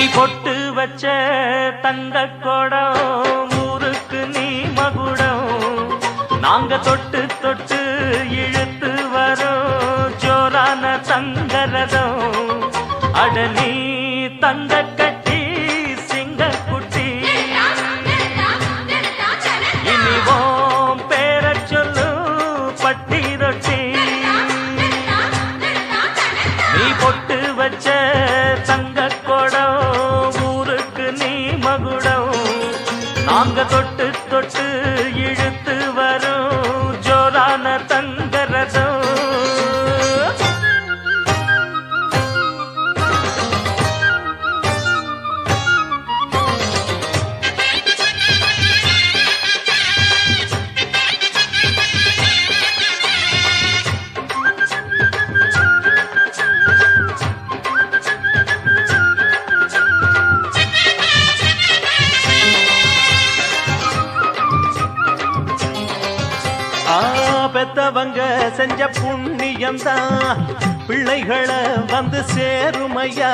பொட்டு வச்ச தங்க கொடம் ஊருக்கு நீ மகுடம் நாங்க தொட்டு தொட்டு இழுத்து வரோம் ஜோரான தங்கரதம் அட நீ தங்க கட்டி சிங்க குட்டி இனிவோம் பேர சொல்லு பட்டி ரொட்டி நீ பொட்டு வச்ச தங்க நாங்க தொட்டு தொட்டு இழுத்து வரும் ஜோரான தங்கரதம் பெத்தவங்க செஞ்ச புண்ணியம்தான் பிள்ளைகளை வந்து சேருமையா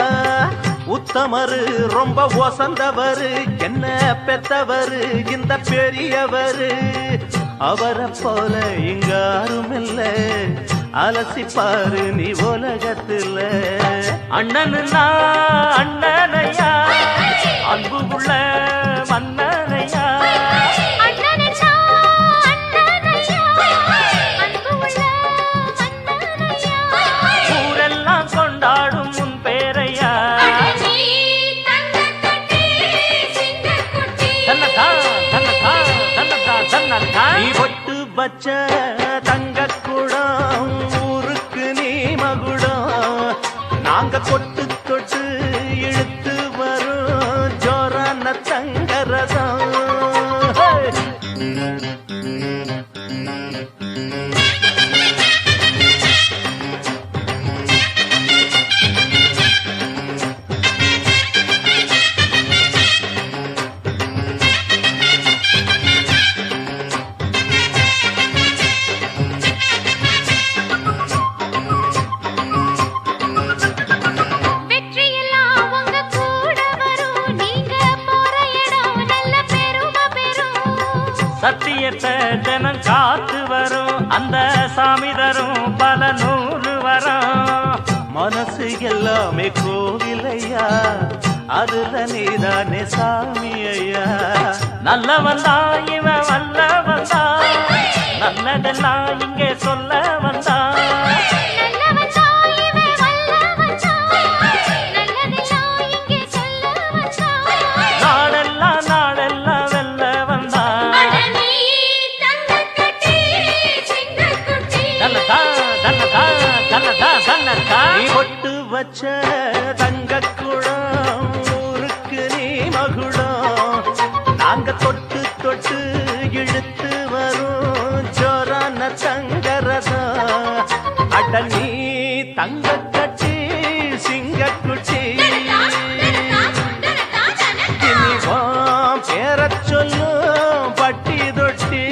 உத்தமரு ரொம்ப ஒசந்தவரு என்ன பெத்தவரு இந்த பெரியவரு அவரை போல இங்க யாருமில்ல அலசிப்பாரு நீ உலகத்துல அண்ணனுன்னா அண்ணனையா அன்பு உள்ள மன்னனையா பொட்டு வச்ச தங்க குடம் ஊருக்கு நீ மகுடம் நாங்க தொட்டு தொட்டு இழுத்து வரும் ஜோரான தங்கரதம் சத்தியத்தை ஜனம் காத்து வரும் அந்த சாமி தரும் பல நூறு வரும் மனசு எல்லாமே கோவிலையா அதுல நீதானே சாமி ஐயா நல்லவன் தான் இவன் வல்லவன் தான் நல்லதெல்லாம் இங்கே சொல்ல வந்தான் பொட்டு வச்ச தங்க குடம் ஊருக்கு நீ மகுடம் நாங்க தொட்டு தொட்டு இழுத்து வரும் ஜோரான தங்கரதம் அட நீ தங்க கட்டி சிங்க குட்டி இனிவாம் பேர சொல்லும் பட்டி தொட்டி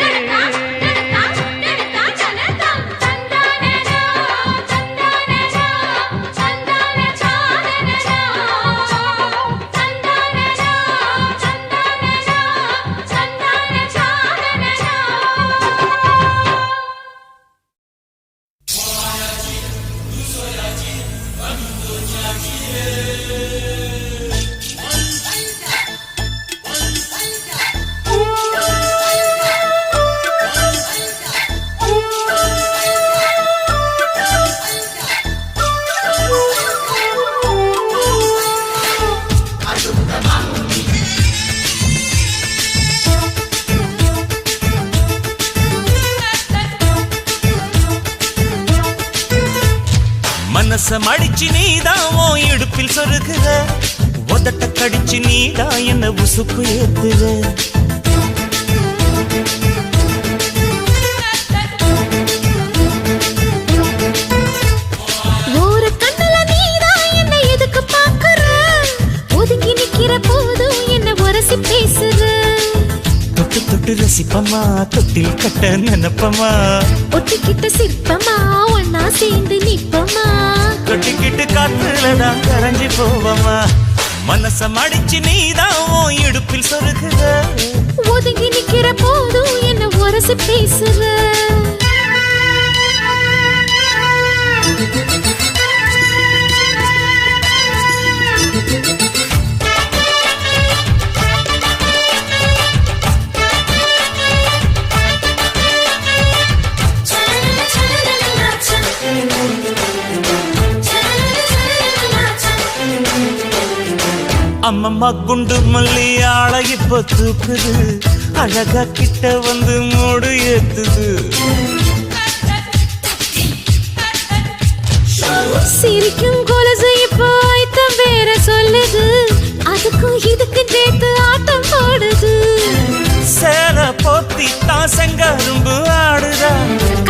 மனச மடிச்சு நீதான் உன் இடுப்பில் சொருகுற உதட்ட கடிச்சு நீதான் என்ன உசுப்பு ஏத்துற ஒரு கண்ணுல நீதான் என்ன எதுக்கு பாக்குற ஒதுங்கி நிக்கிற போதும் என்ன உரசி பேசுற தொட்டு தொட்டு ரசிப்பமா தொட்டில் கட்ட நினைப்பமா ஒட்டிக்கிட்ட சிற்பமா ஒன்னா சேர்ந்து நிப்பமா தொட்டிக்கிட்டு காத்துலதான் கரைஞ்சி போவமா மனச மடிச்சு நீதான் உன் இடுப்பில் சொருகுற. ஒதுங்கி நிக்கிற போதும் என்ன உரசி பேசுற. அம்மம்மா குண்டு மல்லி ஆளை இப்ப தூக்குது. அழகா கிட்ட வந்து மூடு ஏத்துது. சிரிக்கும் கொலுசு இப்போ ஐத்தம் வேற சொல்லுது. அதுக்கும் இதுக்கு சேர்த்து ஆட்டம் போடுது. சேல போத்தி தான் செங்கரும்பு ஆடுதா.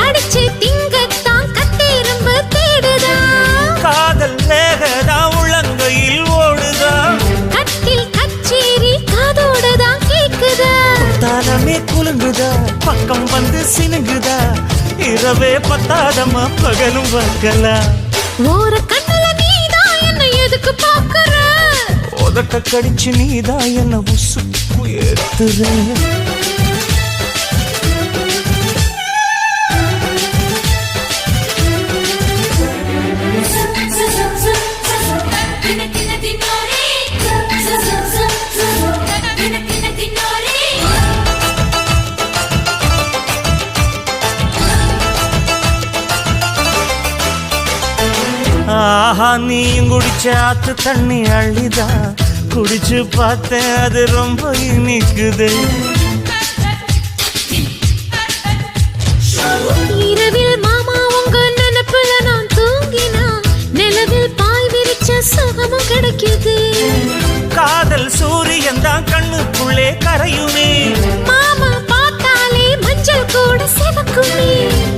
கடிச்சு திங்கத்தான் கட்டெரும்பு தேடுதா. காதல் வேகதா உள்ளங்கையில் ஓடுதா. கட்டில் கச்சேரி காதோடதான் கேக்குதா. தானமே குலுங்குதா. பக்கம் வந்து சினுங்குதா. இரவே பத்தாதமா பகலும் வக்கலா. ஓர கண்ணுல நீதான் என்ன எதுக்கு பாக்குற. உதட்ட கடிச்சு நீதான் என்ன உசுப்பு ஏத்துற. ஆஹா நீயும் குடிச்ச ஆத்து தண்ணி அள்ளிதா. குடிச்சு பார்த்தேன் அது ரொம்ப இனிக்குது. இரவில் மாமா உங்க நினைப்புல நான் தூங்கினா. நிலவில் பாய் விரிச்ச சுகமும் கிடைக்குது. காதல் சூரியன் தான் கண்ணுக்குள்ளே கரையுமே. மாமா பார்த்தாலே மஞ்சள் கூட சிவக்குமே.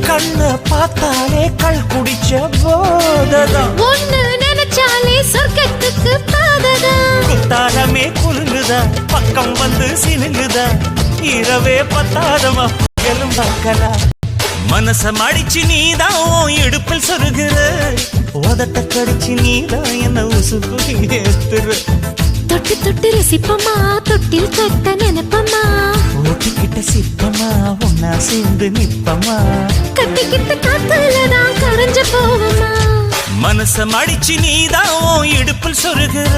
கண்ண பார்த்தாலே கள் குடிச்ச போததான். ஒண்ணு நினைச்சாலே சொர்க்கத்துக்கு பாததான். குத்தாலமே குலுங்குதா. பக்கம் வந்து சினுங்குதா. இரவே பத்தாதமா பகலும் பார்க்கலா. மனச மடிச்சு நீதான் உன் இடுப்பில் சொருகுற. உதட்ட கடிச்சு நீதான் என்ன உசுப்பு ஏத்துற. தொட்டு தொட்டு ரசிப்பமா. தொட்டில் கட்ட நினைப்பமா. ஓட்டிக்கிட்ட சிப்பமா. ஒன்னா சேர்ந்து நிப்பமா. கட்டிக்கிட்ட காத்துலதான் கரைஞ்ச போவமா. மனச மடிச்சு நீதான் உன் இடுப்பில் சொருகுற.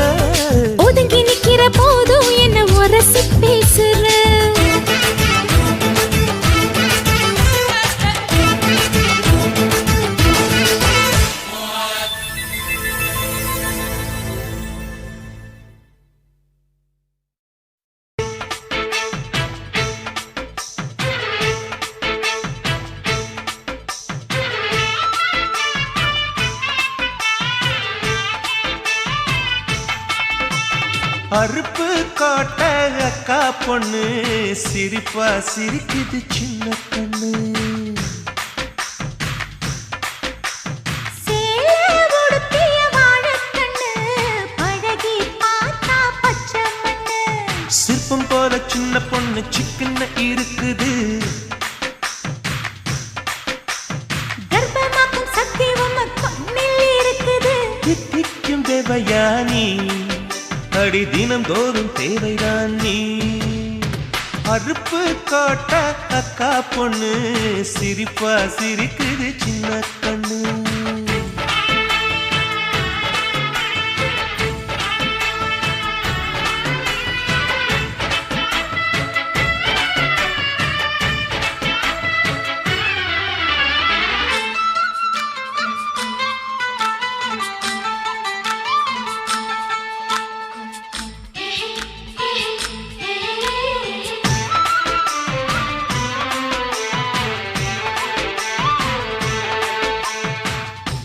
ஒதுங்கி நிக்கிற போதும் என்ன உரசி பேசுற. அறுப்பு காட்ட அக்கா பொண்ணு சிரிப்பா சிரிக்குது சின்ன கண்ணு. சிற்பம் போல சின்ன பொண்ணு சிக்கன இருக்குது. கர்ப்பமாக்கும் சத்தியம் கண்ணில் இருக்குது. தித்திக்கும் தேவயானி அடி தினம் தோறும் தேவைதான் நீ. அறுப்பு காட்ட அக்கா பொண்ணு சிரிப்பா சிரிக்குது சின்ன கண்ணு.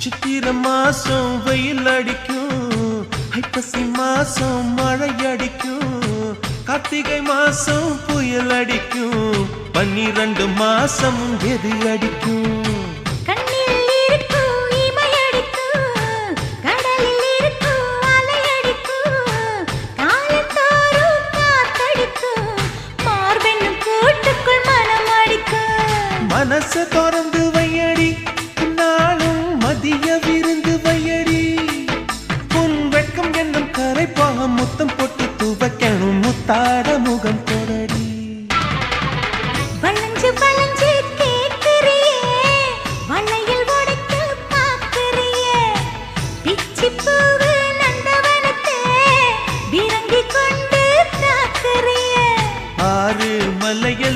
சித்திரை மாசம் வெயில் அடிக்கும். ஐப்பசி மாசம் மழை அடிக்கும். கார்த்திகை மாசம் புயல் அடிக்கும். 12 மாசம் எது அடிக்கும். கண்ணில் இருக்கும் இமை அடிக்கும். கடலில் இருக்கும் அலை அடிக்கும். காலத்தோறும் காத்தடிக்கும். மார்பென்னும் கூட்டுக்குள் மனம் அடிக்கும். மனச திறந்து வையடி. மதிய விருந்து வையடி. உன் வெட்கம் என்னும் கரை பாமுத்த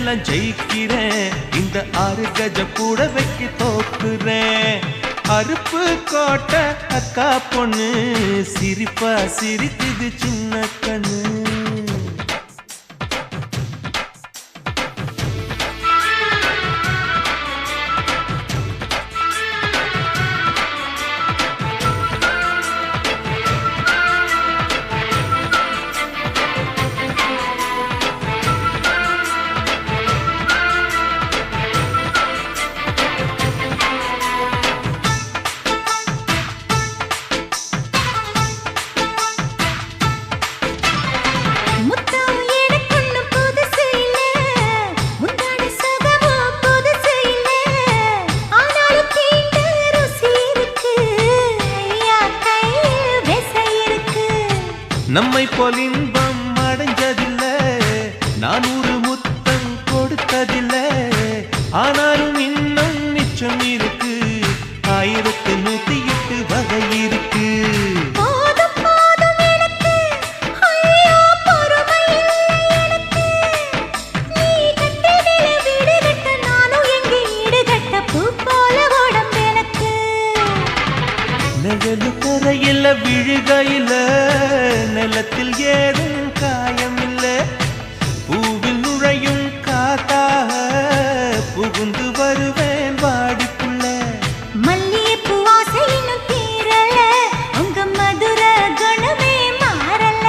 எல்லாம் ஜெயிக்கிறேன், இந்த 6 கஜ கூட வைக்க தோக்குறேன். அருப்பு கோட்டை அக்கா பொண்ணு சிரிப்பா சிரிக்குது சின்ன கண்ணு. நம்மை போல் இன்பம் அடைஞ்சதில்ல, 400 முத்தம் கொடுத்ததில்ல, ஆனாலும் இன்னும் மிச்சம் இருக்கு, 1108 வகை இருக்கு. நிழலு கரையில விழுகையில நிலத்தில் ஏதும் காயமில்ல, பூவில் நுழையும் காத்தாக புகுந்து வருவேன் வாடிக்குள்ள. மல்லிகைப்பூ வாசை இன்னும் தீரல, உங்க மதுர குணமே மாறல.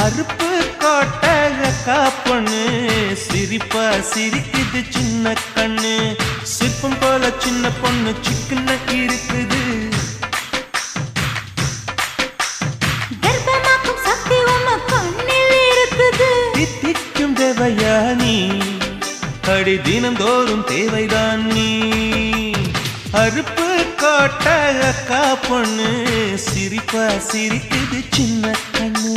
அருப்பு கோட்டை அக்கா பொண்ணு சிரிப்பா சிரிக்குது சின்ன கண்ணு. சிற்பம் போல சின்ன பொண்ணு சிக்கன இருக்குது, தித்திக்கும் தேவையானி அடி தினந்தோறும் தேவைதான் நீ. அருப்பு கோட்டை அக்கா பொண்ணு சிரிப்பா சிரிக்குது சின்ன கண்ணு.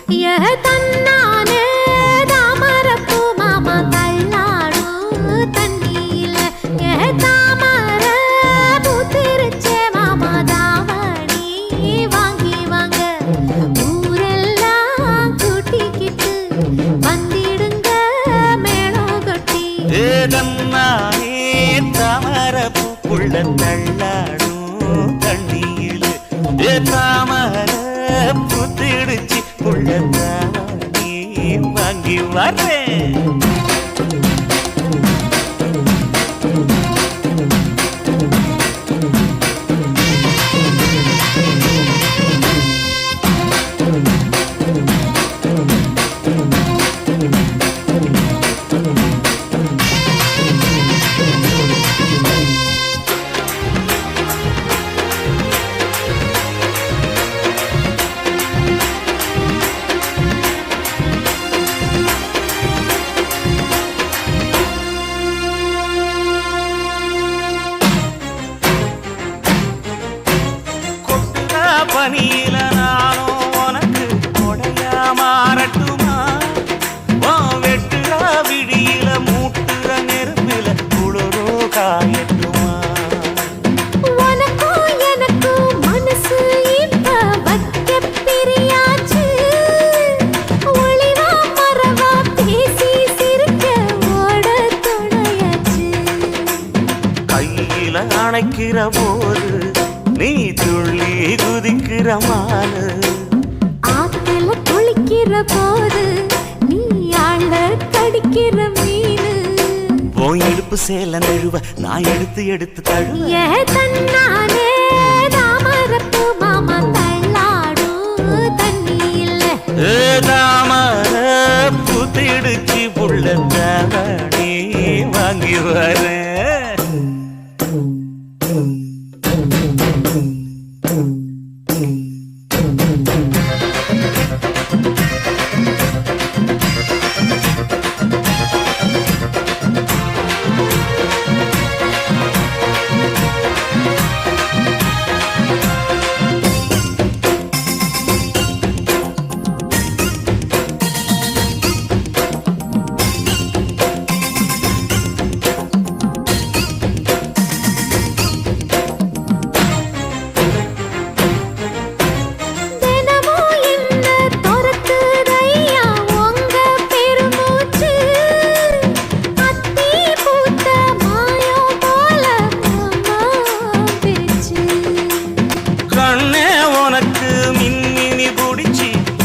ஏ தன்னானே தாமரப்பூ மாமா தள்ளாடும் தண்ணியில ஏ தாமர பூத்திருச்சே மாமா தாவணி வாங்கி வாங்க ஊரெல்லாம் கூட்டிக்கிட்டு வந்திடுங்க மேளம் கொட்டி ஏதன்னானே தாமரப்பூ புள்ள தள்ளாடும் தண்ணியில் ஏ தாமர புத்திடுச்சு புள்ள தாவணி வாங்கி வரேன் பனியில நானும் உனக்கு கொடையா மாறட்டுமா வெட்டுற விடியில மூட்டுற நெருப்பில குளிரோ காயட்டுமா உனக்கும் எனக்கும் மனசு இப்ப வைக்க பிரியாச்சு ஒளிவா மரவா பேசி சிரிக்க ஓட துணையாச்சு கையில அணைக்கிற போது நீ துள்ளி குதிக்கிற மானு ஆத்துல குளிக்கிற போது நீ ஆள கடிக்கிற மீனு போய் இடுப்பு சேல நழுவ நான் எடுத்து எடுத்து தழுவ ஏ தன்னானே தாமரப்பூ மாமா தள்ளாடும் தண்ணியில தாமர புத்திடுச்சு புள்ள தாவணி வாங்கி வரேன்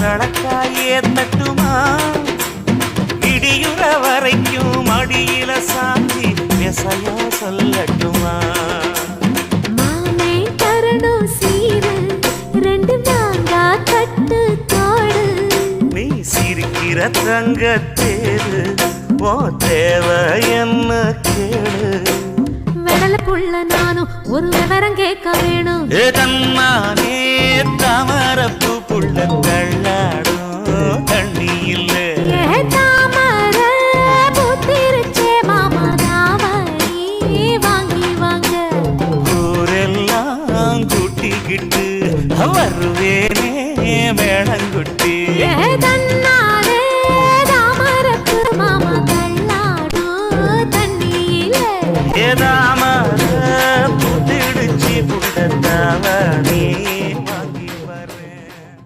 நடக்காயே தட்டுமா இடியுற வரைக்கும் மடியில சாந்தி விசையா சொல்லட்டுமா மாமே தரணும் சீரு ரெண்டு மாங்கா கட்டு தோடு நீ சிரிக்கிற தங்கத்தேரு ஓ தேவை என்ன கேளு வெடல புள்ள நானும் ஒரு விவரம் கேட்க வேணும் ஏ தன்னானே தாமரப்பூ புள்ள தள்ளாடும் தண்ணியில் ஏ தாமர பூத்திருச்சே மாமா தாவணி வாங்கி வாங்க ஊரெல்லாம் கூட்டிக்கிட்டு வருவேனே மேளங்குட்டி ஏ தன்னானே தாமரப்பூ மாமா தள்ளாடும் தண்ணியில ஏதாமர புத்திடுச்சு புள்ள தாவணி வாங்கி வரேன்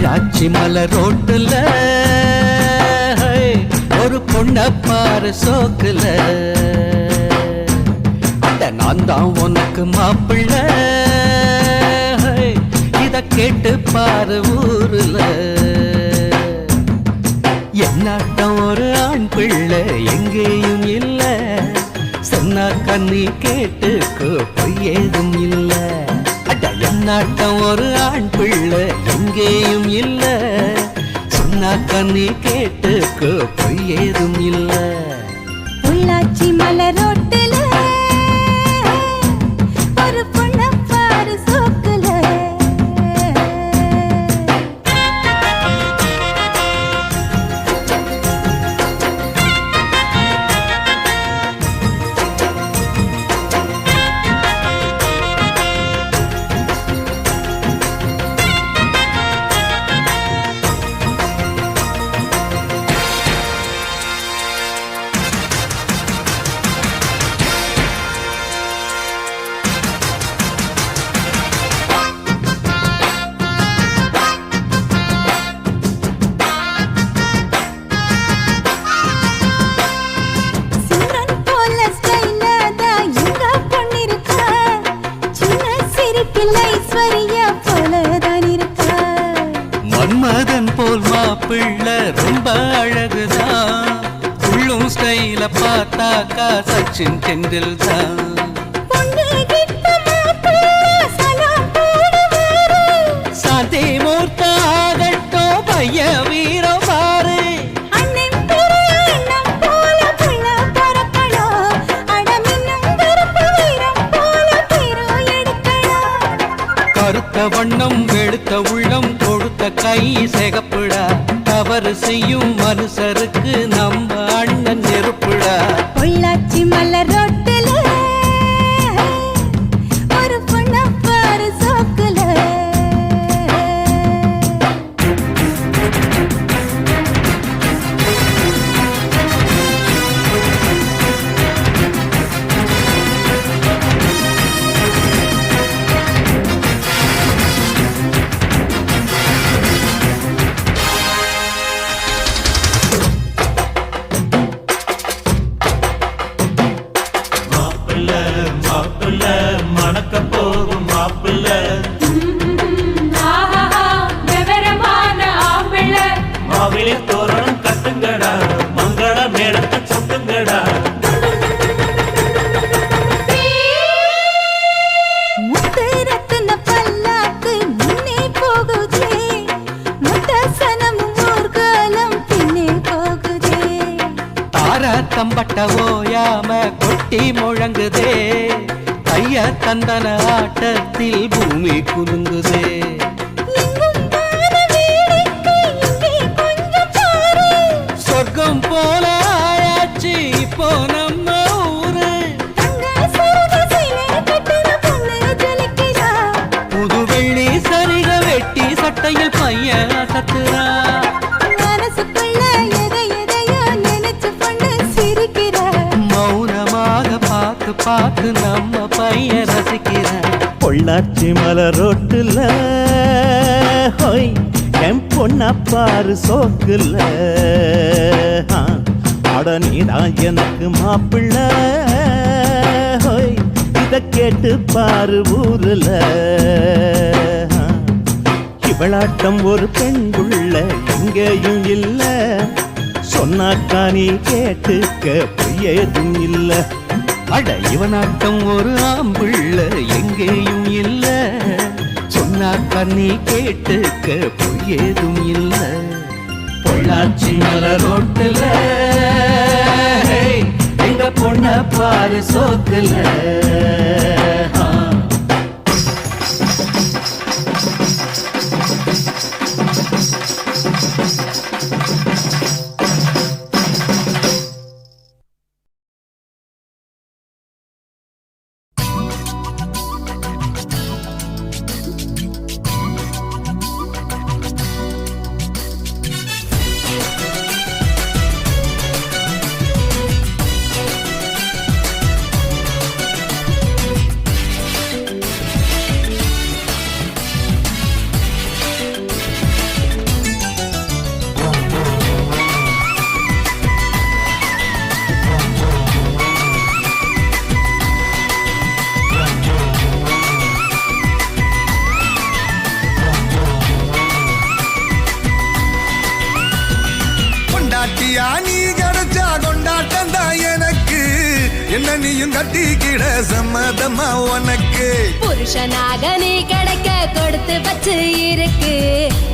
பொள்ளாச்சி மலை ரோட்டுல ஒரு பொண்ணப்பாரு சோக்குல அட நான் தான் உனக்கு மாப்பிள்ள இத கேட்டு பாரு ஊருல என்னாட்டம் ஒரு ஆண் பிள்ளை எங்கேயும் இல்ல சொன்னா கண்ணி கேட்டுக்கோ பொய்யேதும் இல்ல அட என்னாட்டம் ஒரு ஆண் பிள்ளை எங்கேயும் இல்ல சொன்னா கண்ணி கேட்டுக்கோ பொய்யேதும் இல்ல பொள்ளாச்சி மலை ரோட்டுல ஒரு பொண்ணப்பாரு சோக்குல மன்மதன் போல் மாப்பிள்ளை ரொம்ப அழகுதான் உள்ளும் ஸ்டைல பார்த்தாக்கா சச்சின் டெண்டுல்கர் சாந்தி மூர்த்த ஆகட்டோ பைய வீரோ பாரு கருத்த வண்ணம் வெளுத்த உள்ளம் கொடுத்த கை சிகப்புடா தவறு செய்யும் மனுஷருக்கு நம்ம அண்ணன் நெருப்புடா பொள்ளாச்சி மலை ரோட்டுல ஒரு பொண்ணப்பாரு சோக்குல மணக்க போகும் மாப்பிள்ள மாவிலே தோரணம் கட்டுங்கடா மங்கள மேடத்தை சுட்டுங்கடா முத்தரத்தின பல்லாக்கு முன்னே போகுதே முத்தசனம் ஊர்காலம் பின்னே போகுதே தார தம்பட்ட ஓயாம கொட்டி முழங்குதே கைய தந்தன ஆட்டத்தில் பூமி குலுங்குதே சொர்க்கம் போல ஆயாச்சு இப்போ நம்ம ஊரு புது வெள்ளி சரிக வெட்டி சட்டையில் பையன் சத்துரா மௌனமாக பார்த்து பார்த்து நம்ம பையன் ரசிக்கிற பொள்ளாச்சி மலை ரோட்டுல ஹோய் என் பொண்ணப்பாரு சோக்குல அட நீதான் எனக்கு மாப்பிள்ள ஹோய் இத கேட்டு பாரு ஊருல இவளாட்டம் ஒரு பெண்குள்ள எங்கேயும் இல்ல சொன்னாக்கா நீ கேட்டுக்க பொய்யேதும் இல்ல அட இவனாட்டம் ஒரு ஆம்பிள்ள எங்கேயும் இல்ல சொன்னாக்கா நீ கேட்டுக்க பொய்யேதும் இல்ல பொள்ளாச்சி மலை ரோட்டுல எங்க பொண்ண பாரு சோக்குல நீயும் கட்டிக்கிட சம்மதமா உனக்கு புருஷனாக நீ கிடைக்க கொடுத்து வச்சு இருக்கு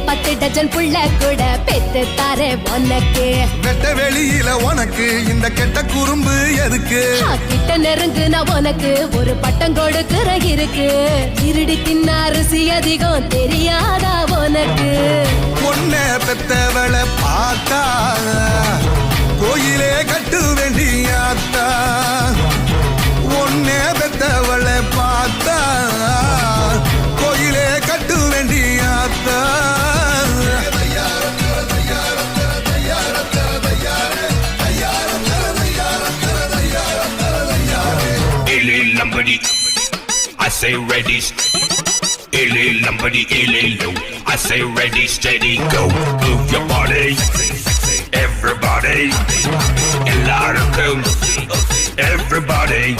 10 டஜன் புள்ள கூட பெத்து தாரே உனக்கு வெட்ட வெளியில உனக்கு இந்த கெட்ட குறும்பு எதுக்கு கிட்ட நெருங்குனா உனக்கு ஒரு பட்டம் கொடுக்கிற இருக்கு இருடி தின்ன அரிசி அதிகம் தெரியாதா உனக்கு பொண்ண பெத்தவளை பார்த்தா கோயிலே கட்டு வேண்டியாத்தா ஒன்னே பெத்தவளை பார்த்தா கோயிலே கட்டு வேண்டியாத்தா Lambadi, I say ready. Illy Lambadi, illy low. I say ready, steady, go. Move your body, everybody. A lot of cool, everybody.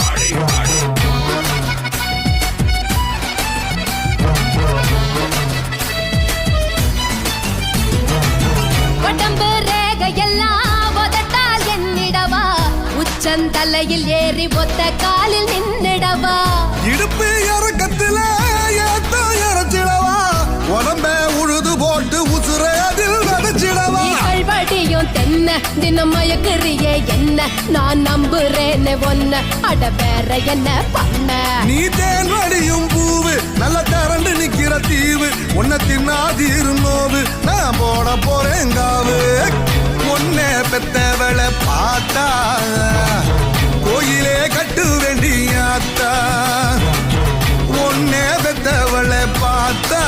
உடம்பு ரேகையெல்லாம் உதட்டால் எண்ணிடவா உச்சந்தலையில் ஏறி ஒத்த காலில் நின்னிடவா இடுப்பு இறக்கத்துல ஏத்தோ இறச்சிடவா உடம்ப உழுது போட்டு உசுர அதில் வதச்சிடவா வடியும் தென்ன தினம் மயக்குறியே என்ன நான் நம்புறேன்னு ஒன்ன அட வேற என்ன பண்ண நீ தேன் வடியும் பூவு நல்ல தரண்டு நிக்கிற தீவு உன்னை தின்னாதீரு நோவு நான் போட போறேன் காவு உன்னை பெத்தவளை பார்த்தா கோயிலே கட்டு வேண்டியாத்தா உன்னை பெத்தவளை பார்த்தா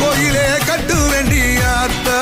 கோயிலே கட்டு வேண்டியாத்தா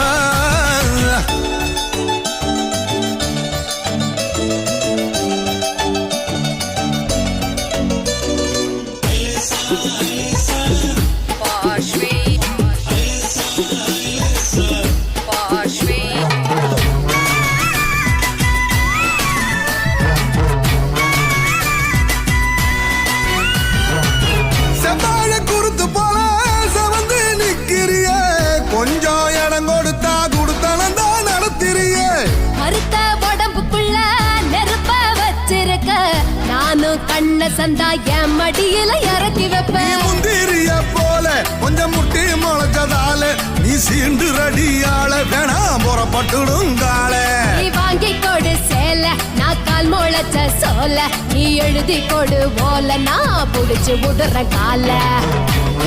கண்ண சந்தா என் மடியில இறக்கி வைப்பேன் முந்திரிய போல கொஞ்சம் முட்டி முளைச்சதால நீ சீண்டு ரடியால வேணாம் புறப்பட்டுடுங்கால நீ வாங்கி கொடு சேல நான் கால் முளைச்ச சோல நீ எழுதி கொடு ஓல நான் புடிச்சு விடுற கால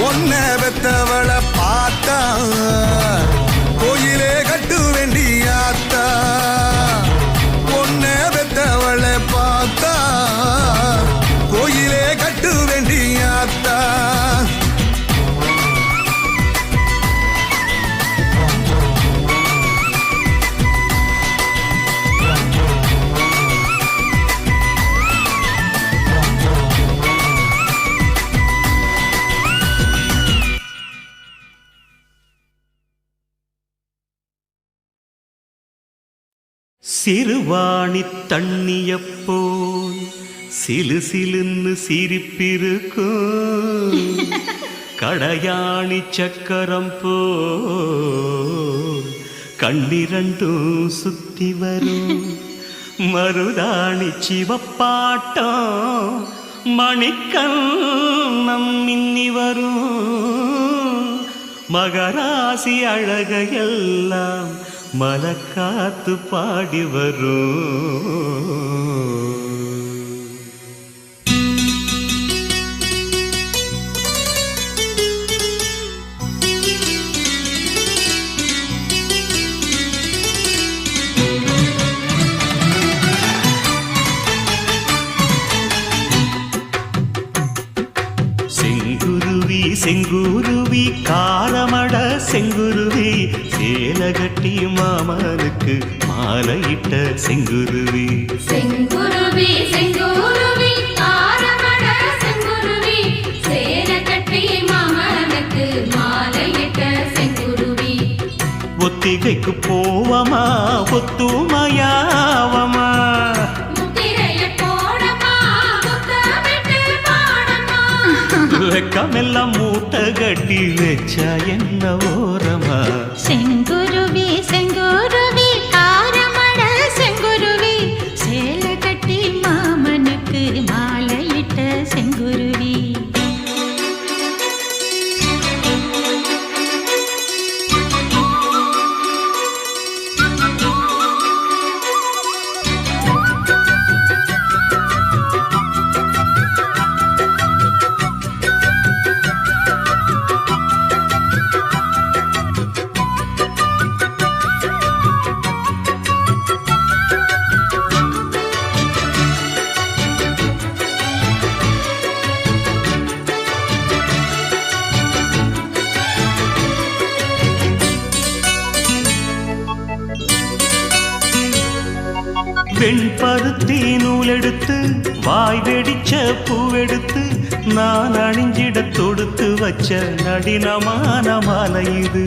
ஒன்ன வெத்தவளை பார்த்தா கோயிலே கட்டு வேண்டியாத்தா ஒன்ன வெத்தவளை பார்த்தா கோயிலே கட்டு வேண்டியாத்தா சிறுவாணி தண்ணியப்போல் சிலு சிலுன்னு சிரிப்பிருக்கும் கடையாணி சக்கரம் போல் கண்ணிரண்டும் சுத்தி வரும் மருதாணி சிவப்பாட்டம் மணிக்கண்ணம் மின்னி வரும் மகராசி அழகையெல்லாம் மலக்காத்து பாடி வரும் செங்குருவி காரமட செங்குருவி சேலகட்டி மாமனுக்கு மாலையிட்ட செங்குருவி செங்குருவி செங்குருவி காரமட செங்குருவி சேலகட்டி மாமனுக்கு மாலையிட்ட செங்குருவி ஒத்திகைக்கு போவமா ஒத்துமையாவமா வெக்கமெல்லாம் மூட்டை கட்டி வச்சா என்ன ஓரமா செங்குருவி செங்குருவி காரமட செங்குருவி சேல கட்டி மாம பருத்தி நூலெடுத்து வாய் வெடிச்ச பூவெடுத்து நான் அணிஞ்சிட தொடுத்து வச்ச நடினமான மாலை இது.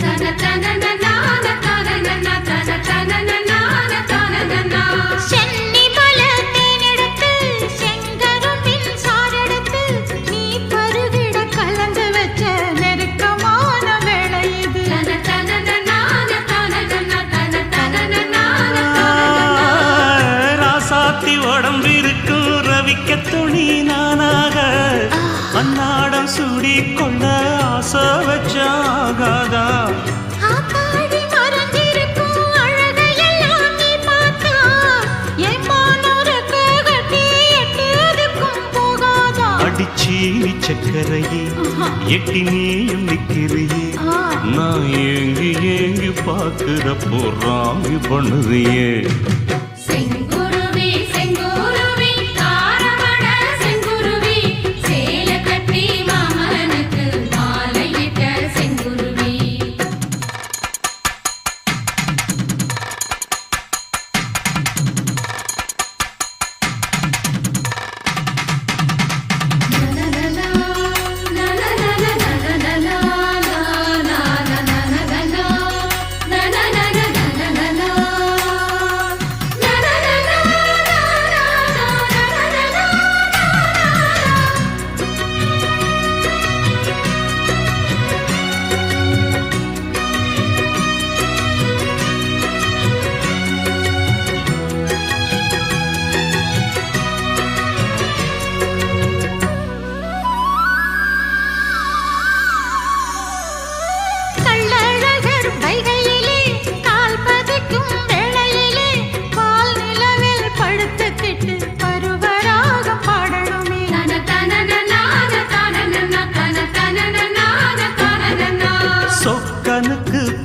உடம்பிருக்கும் ரவிக்க துணி நானாக அன்னாடம் சூடி கொள்ள ஆசை வச்சாகாதா. அடிச்சி சக்கரையே எட்டி நீயும் நிக்கிறியே நான் ஏங்கி ஏங்கி பாக்குறப்போ ராங்கி பண்ணுறியே.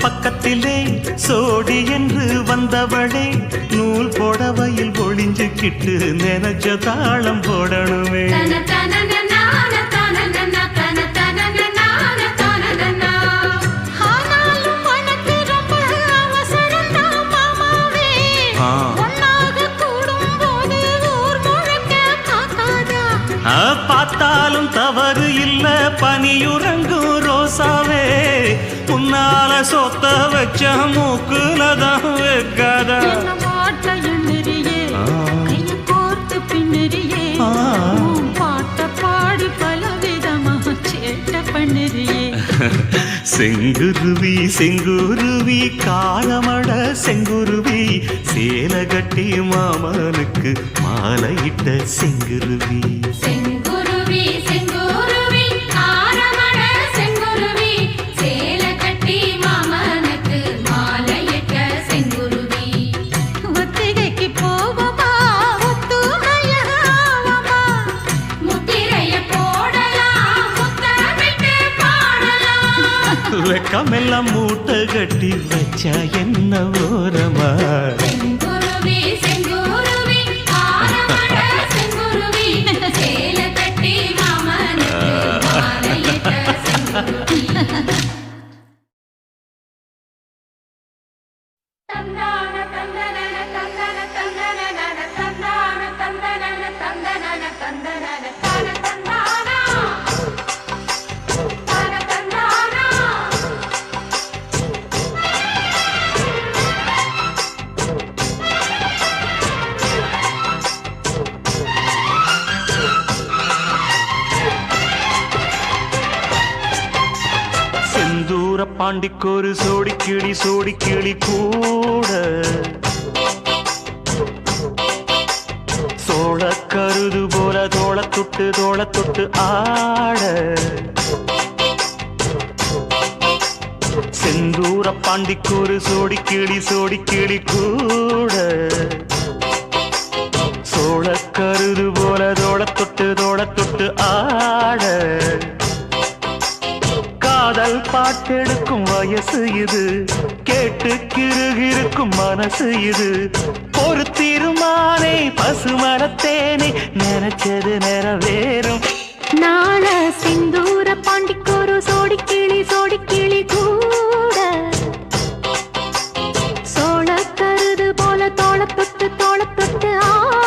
பக்கத்திலே சோடி என்று வந்தவளே நூல் புடவையில் ஒளிஞ்சுக்கிட்டு நினைச்ச தாளம் போடணுமே. பார்த்தாலும் தவறு இல்ல பனியுறங்கும் ரோசாவே உன்னால சொத்த வச்ச மூக்குலதான் வைக்காதா. செங்குருவி செங்குருவி காலமட செங்குருவி சேல கட்டி மாமனுக்கு மாலையிட்ட செங்குருவி. வெக்கமெல்லாம் மூட்டை கட்டி வச்சா என்ன ஓரமா. பாண்டிக்கொரு சோடி கிளி கூட சோழ கருது போல தோள தொட்டு ஆட செந்தூர பாண்டிக்கொரு சோடி கிளி கூட சோழ கருது போல தோள தொட்டு ஆட காதல் பாட்டெடுக்கும் வயசு இது கேட்டு கிருகிருக்கும் மனசு இது ஒரு தீர்மானே பசுமரத்தேனே நினைச்சது நிறைவேறும் நாள சிந்தூர பாண்டிக்கொரு சோடி கிளி கூட சோழ கருது போல தோள தொட்டு ஆட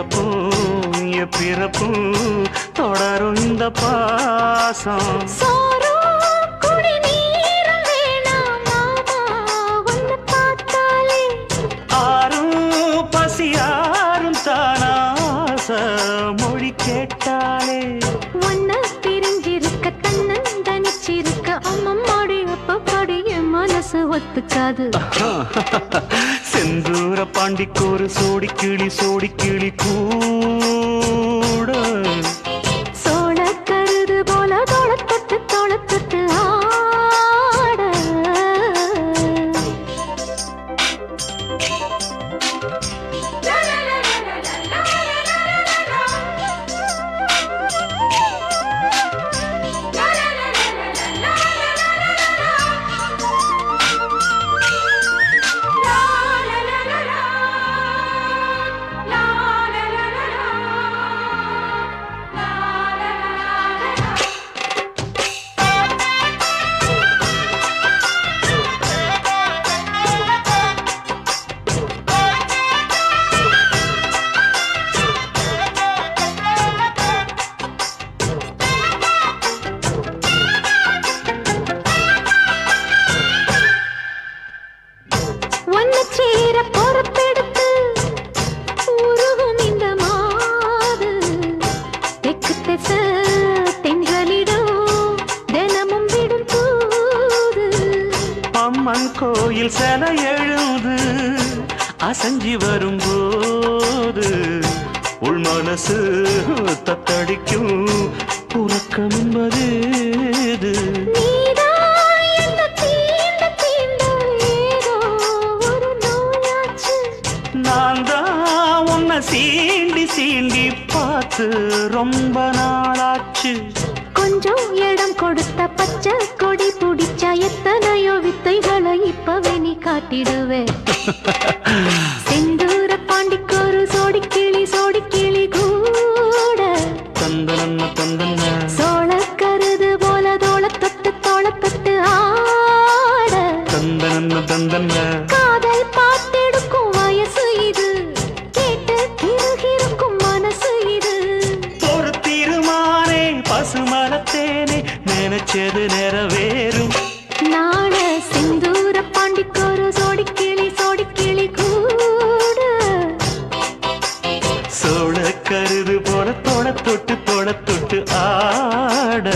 இறப்பும் பிறப்பும் தொடரும் இந்த பாசம் சோறும் குடிநீரும் வேணாம் மாமா, உன்னை பார்த்தாலே. ஆறும் பசியாரும் தானாச மொழி கேட்டாலே உன்னை பிரிஞ்சிருக்க தன்னந்தனிச்சிருக்க அம்மம்மாடி அப்பப்பாடி என் மனசு ஒத்துக்காது. செந்தூர பாண்டிக்கு ஒரு சோடி கிளி கூட சோள கருது போல தோளத்தொட்டு ஆட. ஒன்னு சேர பொறுப்பெடுத்து உருகும் இந்த மாது தெற்கு திச தென்றலிடும் தினமும் விடும் தூது. அம்மன் கோயில் சில எழுது அசஞ்சி வரும்போது உள் மனசு தத்தடிக்கும் உறக்கம் என்பது இது. நீதான் என்ன தீண்ட தீண்ட ஏதோ ஒரு நோயாச்சு. நான் தான் உன்னை சீண்டி பார்த்து ரொம்ப நாளாச்சு. கொஞ்சம் இடம் கொடுத்த பச்சை கொடி பிடிச்சா எத்தனையோ வித்தைகளை இப்பவே நீ காட்டிடுவே. செந்தூர பாண்டிக்கு ஒரு சோடி கிளி கூட தந்தன சோள கருது போல தோளத்தொட்டு ஆட. தந்தன காதல் பார்த்தெடுக்கும் வயசு இது, கேட்டு கிருகிருக்கும் மனசு இது. ஒரு தீர்மானே பசுமரத்தேனே நினைச்சது நிறைவேறும். நாட செந்தூர பாண்டிக்கு ஒரு சோடி கிளி கூட சோழ கருது போல தொட்டு ஆட.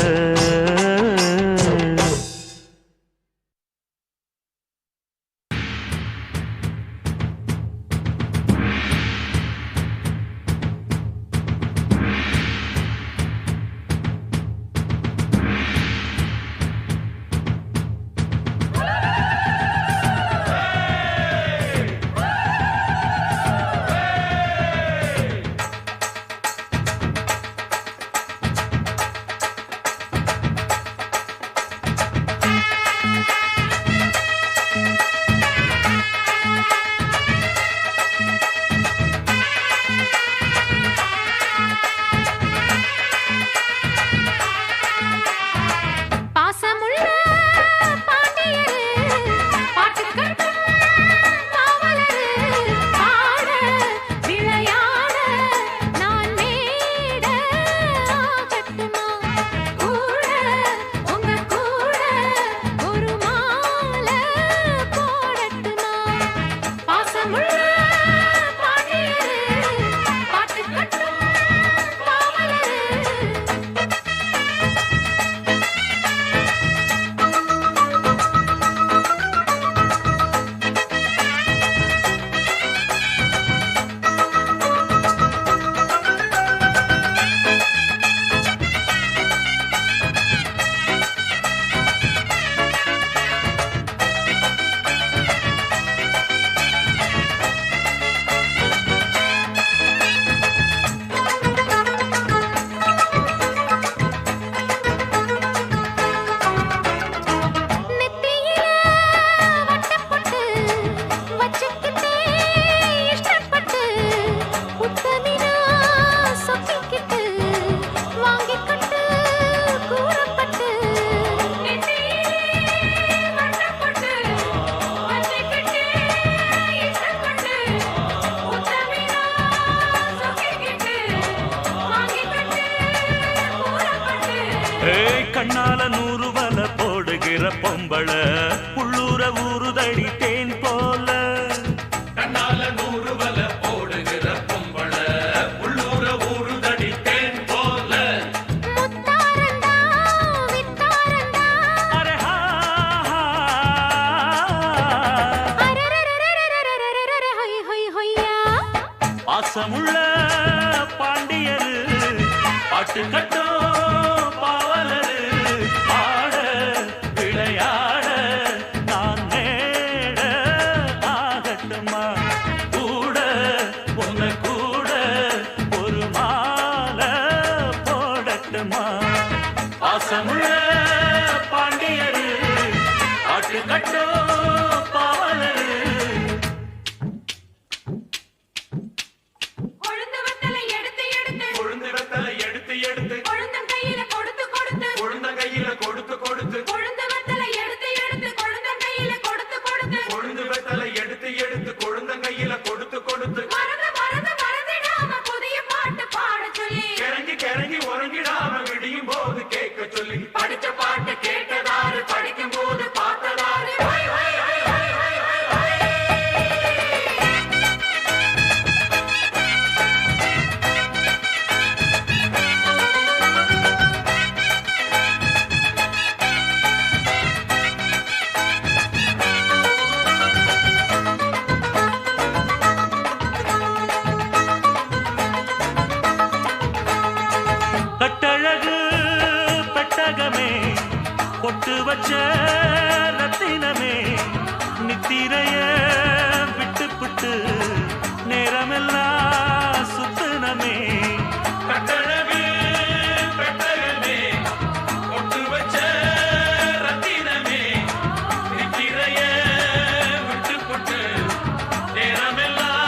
போடுகிற பொம்பள உள்ளூர ஊறுதடி தேன் போல கண்ணால 100 வல போடுகிற பொம்பள உள்ளூர ஊறுதடி தேன் போல முத்தாரண்டா வித்தாரண்டா அரே ஹா அரரரரரரரரரரரர ஹொய் ஹொய் ஹொய்யா பாசமுள்ள பாண்டியரு பாட்டு கட்டும் பாவலரு ஆட விளையாட நான் நேட ஆகட்டுமா கூட உன்னை கூட ஒரு மாலை போடட்டுமா பாசமுள்ள பாண்டியரு பாட்டு கட்டும் பாவலரு கொழுந்து வத்தலை எடுத்து எடுத்து கொழுந்து வெத்தலை எடுத்து எடுத்து கொழுந்தன் கையில கொடுத்து கொடுத்து கொழுந்த கையில கொடுத்து கொடுத்து கொழுந்து வத்தலை எடுத்து எடுத்து கொழுந்தன் கையில கொடுத்து கொடுத்து கொழுந்து வெத்தலை எடுத்து எடுத்து கொழுந்த கையில கொடுத்து கொடுத்து மறந்து மறந்து மறந்திடாம புதிய பாட்டு பாட சொல்லி கிறங்கி கிறங்கி உறங்கிடாம விடியும் போது கேட்க சொல்லி படிச்ச பாட்டு கேட்டதாரு படிக்கும் போது பார்த்ததாரு ஹொய் ஹொய் ஹொய் ஹொய் ஹொய் ஹொய் ஹொய். கட்டழகு பெட்டகமே பொட்டு வச்ச ரத்தினமே நித்திரைய விட்டு புட்டு நேரமெல்லாம் சுத்தனமே கட்டழகு பெட்டகமே ஒட்டு வச்ச ரத்தினமே நித்திரைய விட்டு புட்டு நேரமெல்லாம்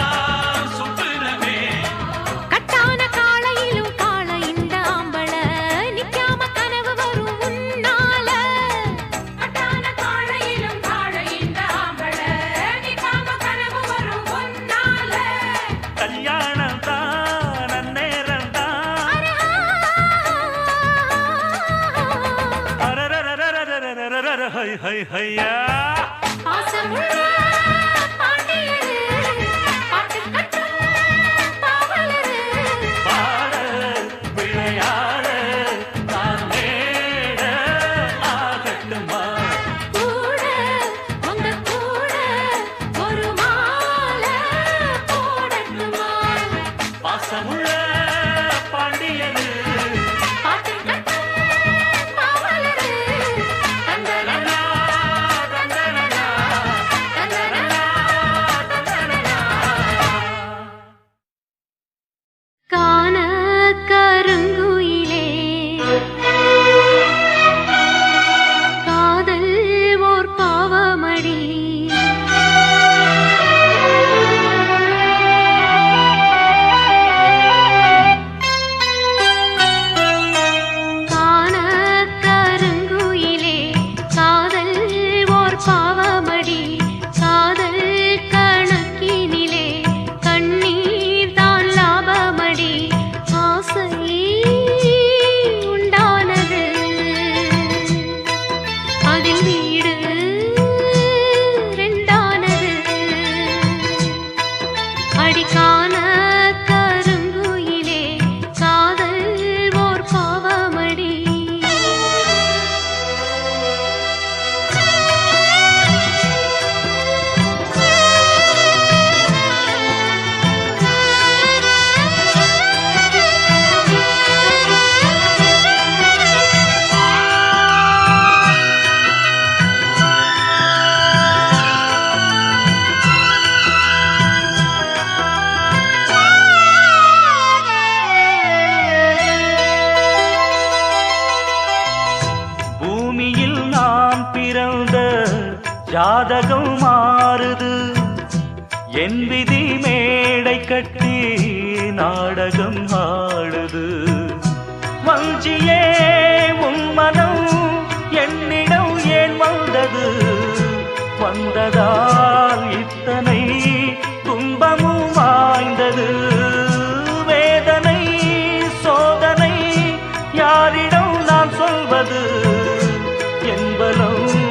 சுத்துனமே கட்டான காளையிலும் காள இந்த ஆம்பள நிக்காம கனவு வரும் உன்னால கட்டான காளையிலும் காள இந்த ஆம்பள நிக்காம கனவு வரும் உன்னால கல்யாணம் தான் நன்னேரம் தான் அரரரரரரரரரர ஹை ஹை ஹையா பாசமுள்ள பாண்டியரு பாட்டு கட்டும் பாவலரு பாட விளையாட நான் மேட ஆகட்டுமா கூட உங்க கூட ஒரு மாலை போடட்டுமா பாசமுள்ள பாண்டியரு பாட்டு கட்டும் பாவலரு தந்தனனா தந்தனனா தந்தனனா தந்தனனா காண கருங்குயிலே காதல் ஓர் பாவமடி காண கருங்குயிலே காதல் ஓர் பாவமடி காதல் கணக்கினிலே கண்ணீர் தான் லாபமடி ஆசை உண்டானது அதில் வீடு ரெண்டானது அடிக்கான கருங்குயிலே காதல் ஓர் பாவமடி பூமியில் நான் பிறந்த ஜாதகம் மாறுது என் விதி மேடை கட்டி நாடகம் ஆடுது வஞ்சியே உன் மனம் என்னிடம் ஏன் வந்தது வந்ததால் இத்தனை துன்பமும் வாய்ந்தது வேதனை சோதனை யாரிடம் நான் சொல்வது என்பதும்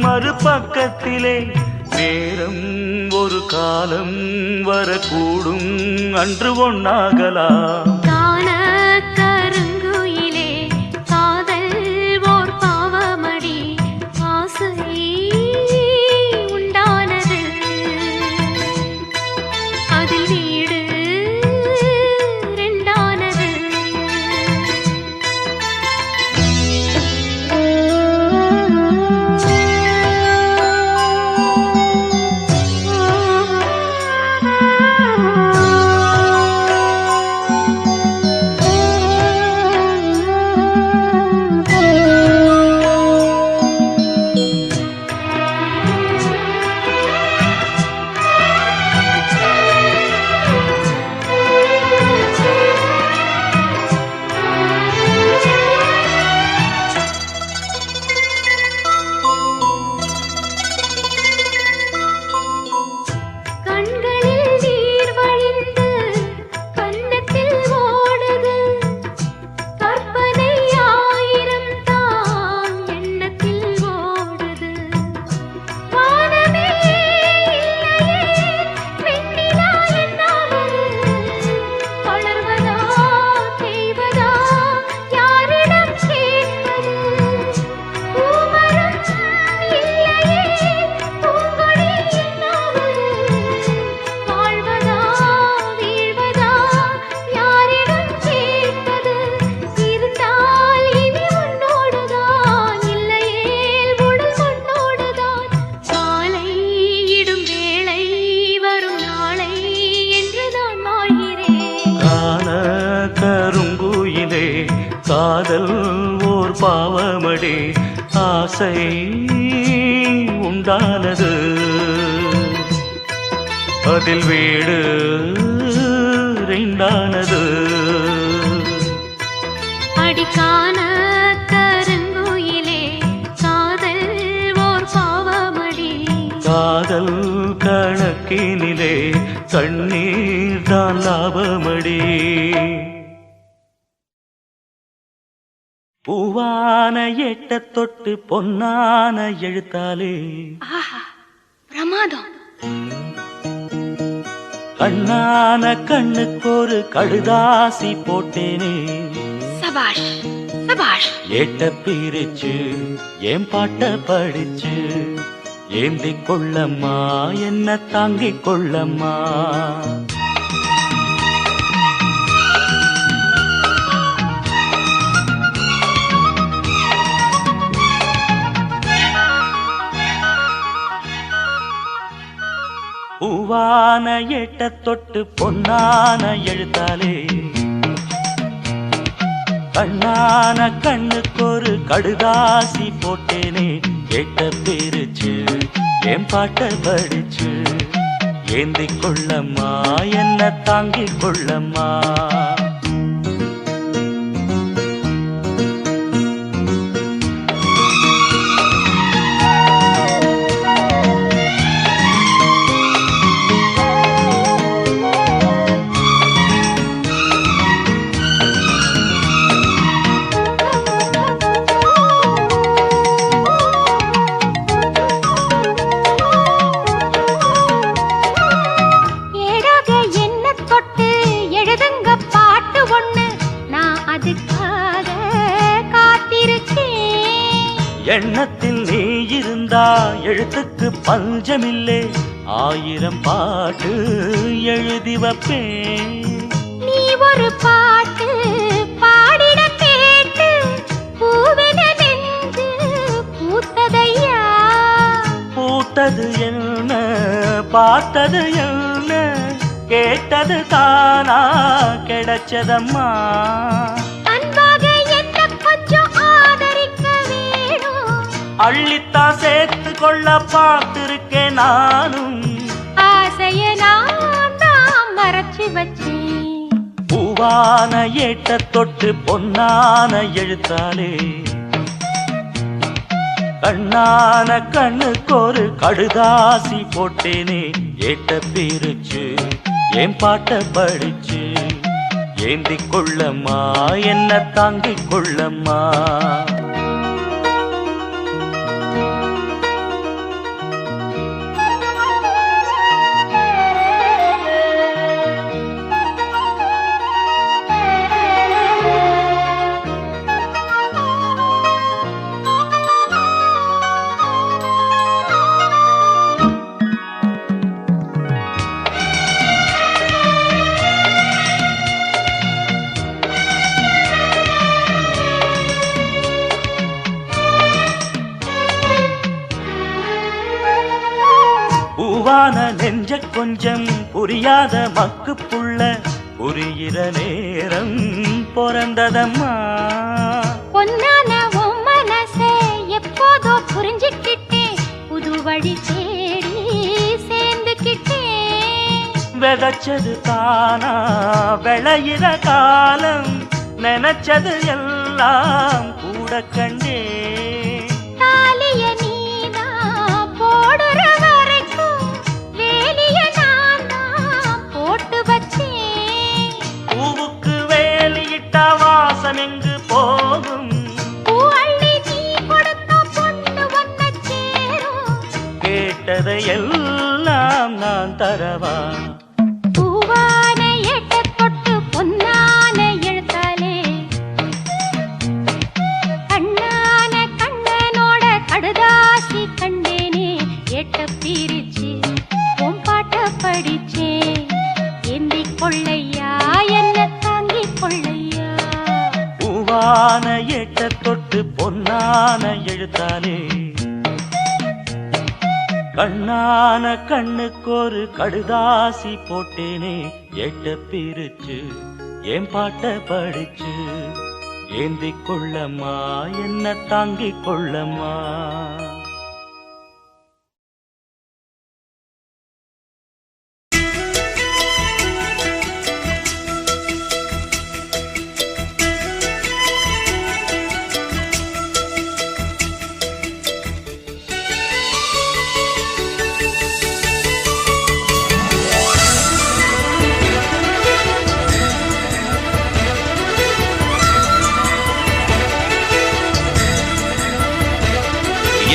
மறுபக்கத்திலே நேரம் ஒரு காலம் வரக்கூடும் அன்று ஒன்னாகலாம் காண கருங்குயிலே காதல் ஓர் பாவமடி ஆசை உண்டானது அதில் வீடு ரெண்டானது கண்களில் நீர் வழிந்து கன்னத்தில் ஓடுது கற்பனை ஆயிரம் தாம் எண்ணத்தில் ஓடுது வானமே இல்லையே வெண்ணிலா என்னாவது வளர்வதா தேய்வதா யாரிடம் கேட்பது பூமரம் இல்லையே பூங்கொடி என்னாவது வாழ்வதா வீழ்வதா யாரிடம் கேட்பது இருந்தால் இனி உன்னோடுதான் இல்லையேல் உடல் மண்ணோடுதான் காலை இடும் வேளை வரும் நாளை என்றுதான் வாழ்கிறேன் காண கருங்குயிலே காதல் ஓர் பாவமடி ஆசை உண்டானது அதில் வீடு ரெண்டானது அடிக்கான கருங்குயிலே காதல் ஓர் பாவமடி காதல் கணக்கினிலே கண்ணீர் தான் லாபமடி பூவான எட்ட தொட்டு பொன்னான எழுத்தாலே பிரமாதம் கண்ணான கண்ணுக்கொரு கடுதாசி போட்டேனே சபாஷ் சபாஷ் ஏட்ட பிரிச்சு ஏன் பாட்ட படிச்சு ஏந்திக் கொள்ளம்மா என்ன தாங்கிக் கொள்ளம்மா பூவான எட்ட தொட்டு பொன்னான எழுத்தாலே கண்ணான கண்ணுக்கொரு கடுதாசி போட்டேனே கேட்ட பிரிச்சு என் பாட்ட படிச்சு ஏந்திக் கொள்ளம்மா என்ன தாங்கிக் கொள்ளம்மா ஏடாக என்ன தொட்டு எழுதுங்க பாட்டு ஒண்ணு நான் அதுக்காக காத்திருக்கேன் எண்ணத்தில் நீ இருந்தா எழுத்துக்கு பஞ்சமில்லை 1000 பாட்டு எழுதி வைப்பேன் நீ ஒரு பாட்டு பாடிட கேட்டு பூவென நெஞ்சு பூத்ததையா பூத்தது என்ன பார்த்தது என்ன கேட்டது தானா கிடைச்சதம்மா அன்பாக என்ன கொஞ்சம் ஆதரிக்க வேணும் அள்ளித்தான் சேர்த்து கொள்ள பார்த்திருக்கேன் நானும் ஆசைய நான் தான் மறைச்சு வச்சேன் பூவான ஏட்ட தொட்டு பொன்னான எழுத்தாலே கண்ணான கண்ணுக்கொரு கடுதாசி போட்டேனே ஏட்ட பிரிச்சு என் பாட்ட படிச்சு ஏந்திக் கொள்ளம்மா என்ன தாங்கிக் கொள்ளம்மா பூவான நெஞ்ச கொஞ்சம் புரியாத மக்கு புள்ள புரிகிற நேரம் பிறந்ததம்மா. பொன்னான உன் மனசே எப்போதோ புரிஞ்சுக்கிட்டேன், புது வழி தேடி சேர்ந்துக்கிட்டேன். விதைச்சது தானா விளையிற காலம், நினைச்சது எல்லாம் கூட கண்டே. தாலிய நீனா போடுற வரைக்கும் வேலிய நான் தான் போட்டு வச்சேன். பூவுக்கு வேலியிட்ட வாசம் எங்கு போகும், பூ அள்ளி நீ கொடுத்த பொண்ணு ஒன்ன சேரும். கேட்டதை எல்லாம் நான் தரவா. பூவான எட்ட தொட்டு பொன்னான எழுத்தாலே, கண்ணான கண்ணனோட கடுதாசி கண்டேனே. எட்ட பிரிச்சு உன் பாட்ட படிச்சேன், ஏந்திக் கொள்ளையா என்ன தாங்கிக் கொள்ளையா. பூவான எட்ட தொட்டு பொன்னான எழுத்தாலே, கண்ணான கண்ணுக்கொரு கடுதாசி போட்டேனே. எட்ட பிரிச்சு என் பாட்ட படிச்சு ஏந்திக் கொள்ளம்மா என்ன தாங்கிக் கொள்ளம்மா.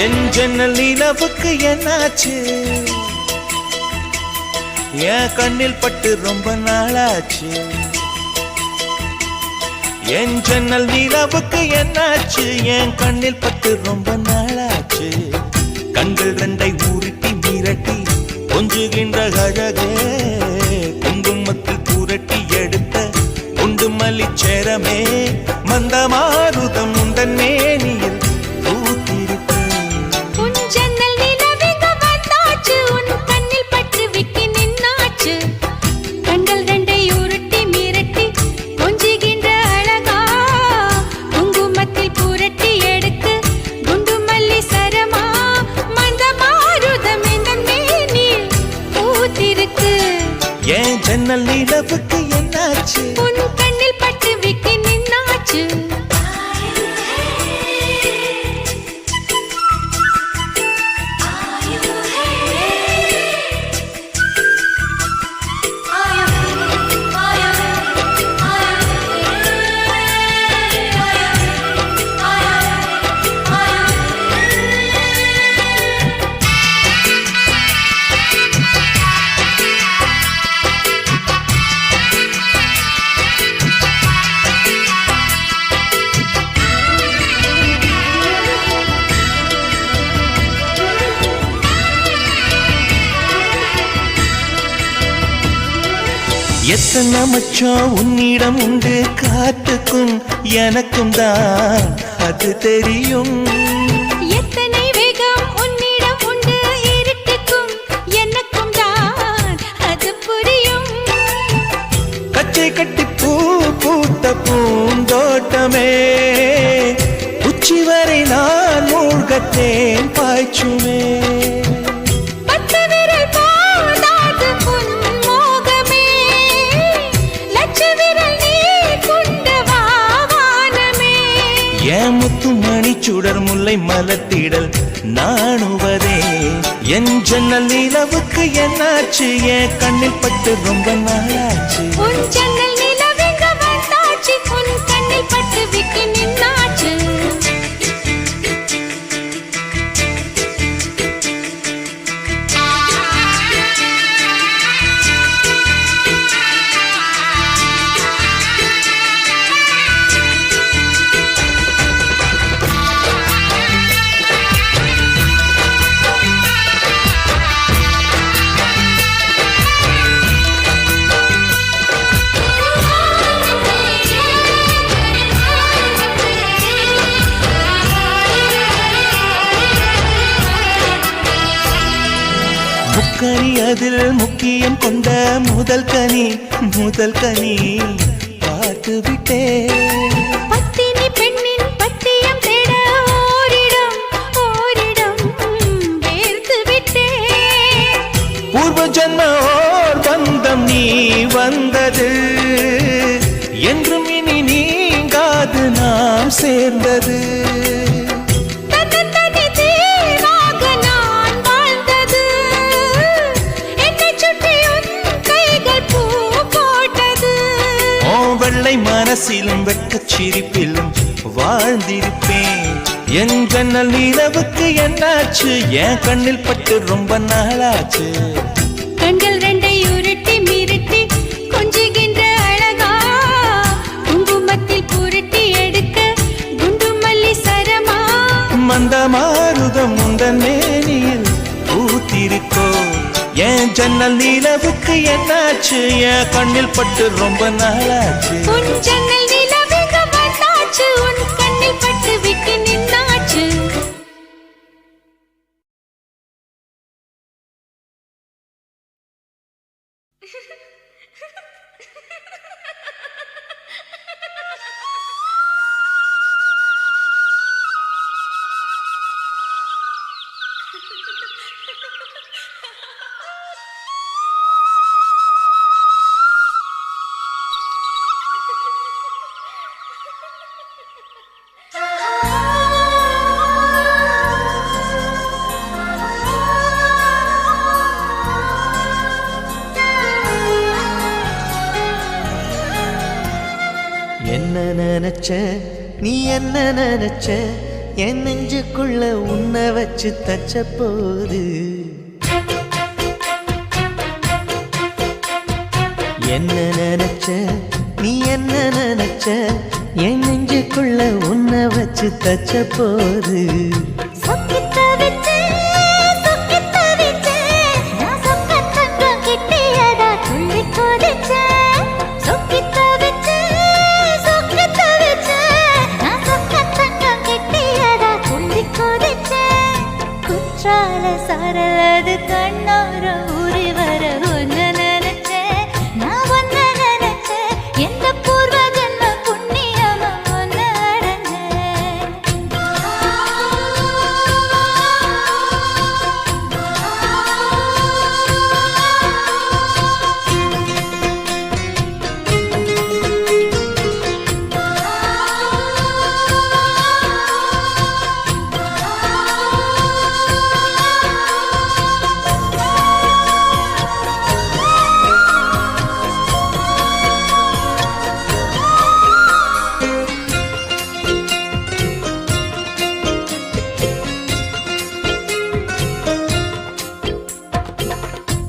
என் ஜன்னல் நிலவுக்கு என்னாச்சு, என் கண்ணில் பட்டு ரொம்ப நாளாச்சு. என் ஜன்னல் நிலவுக்கு என்னாச்சு, என் கண்ணில் பட்டு ரொம்ப நாளாச்சு. கண்கள் ரெண்டை உருட்டி மிரட்டி கொஞ்சுகின்ற அழகே, குங்குமத்தில் புரட்டி எடுத்த குண்டு மல்லிச்சேரமே. மந்தமாருதம் உந்தன் மேனியில் ஜன்னல் நிலவுக்கு என்னாச்சு, உன் கண்ணில் பட்டு விட்டு நின்னாச்சு. எத்தனை மச்சம் உன்னிடம் உண்டு, காத்துக்கும் எனக்கும் தான் அது தெரியும். எத்தனை வேகம் உன்னிடம் உண்டு, இருட்டுக்கும் எனக்கும் தான் அது புரியும். கச்சை கட்டி பூ பூத்த பூந்தோட்டமே, உச்சி வரை நான் மூழ்கத்தேன் பாய்ச்சுமே. சுடர் முல்லை மலத்திடல் நாணுவதே. என் ஜன்னல் நிலவுக்கு என்னாச்சு, என் கண்ணில் பட்டு ரொம்ப நாளாச்சு. உன் ஜன்னல் நிலவெங்க வந்தாச்சு, உன் கண்ணில் பட்டு விட்டு நின்னாச்சு. பூக்கனி அதில் முக்கியம் கொண்ட முதல் கனி பார்த்து விட்டேன். பத்தினி பெண்ணின் பட்டியம் தேட ஓரிடம் வேர்த்து விட்டேன். பூர்வ ஜன்மோர் பந்தம் நீ வந்தது என்றும் இனி நீங்காது நாம் சேர்ந்தது. தன்னந்தனி தீவாக நான் வாழ்ந்தது. என்னைச் சுற்றி உன் கைகள் பூ போட்டது. ஓ வெள்ளை மனசிலும் வெட்கச் சிரிப்பிலும் வாழ்ந்திருப்பேன். என் ஜன்னல் நிலவுக்கு என்னாச்சு? என் கண்ணில் பட்டு ரொம்ப நாளாச்சு. கண்கள் ரெண்டை உருட்டி மிரட்டி கொஞ்சுகின்ற அழகா, குங்குமத்தில் புரட்டி எடுக்க குண்டு மல்லி சரமா. மந்த மாருதம் உந்தன் மேனியில் பூத்திருக்கோ. என் ஜன்னல் நிலவுக்கு என்னாச்சு? என் கண்ணில் பட்டு ரொம்ப நாளாச்சு. உன் ஜன்னல் நிலவுக வந்தாச்சு, உன் கண்ணில் பட்டு விட்டு நின்னாச்சு. என்ன நினைச்ச நீ என்ன நினைச்ச என் நெஞ்சுக்குள்ள உன்னை வச்சு தச்ச போது. என்ன நினைச்ச நீ என்ன நினைச்ச என் நெஞ்சுக்குள்ள உன்னை வச்சு தச்ச போது. சொக்கித்த விட்டு சொக்கித்த விட்டு நான் சொக்கத்தங்கம் கிட்டியதா துள்ளி கொதிச்சேன். சொக்கித்த விட்டு சொக்கித்த விட்டு நான் சொக்கத்தங்கம் கிட்டியதா துள்ளி கொதிச்சேன். குற்றால சரலது கண்ணோர ஊறி வர ஒன்னு நினைச்சேன். நான் ஒன்னு நினைச்சேன். எந்த பூர்வ ஜன்ம புண்ணியமா ஒன்னு அடைஞ்சேன்.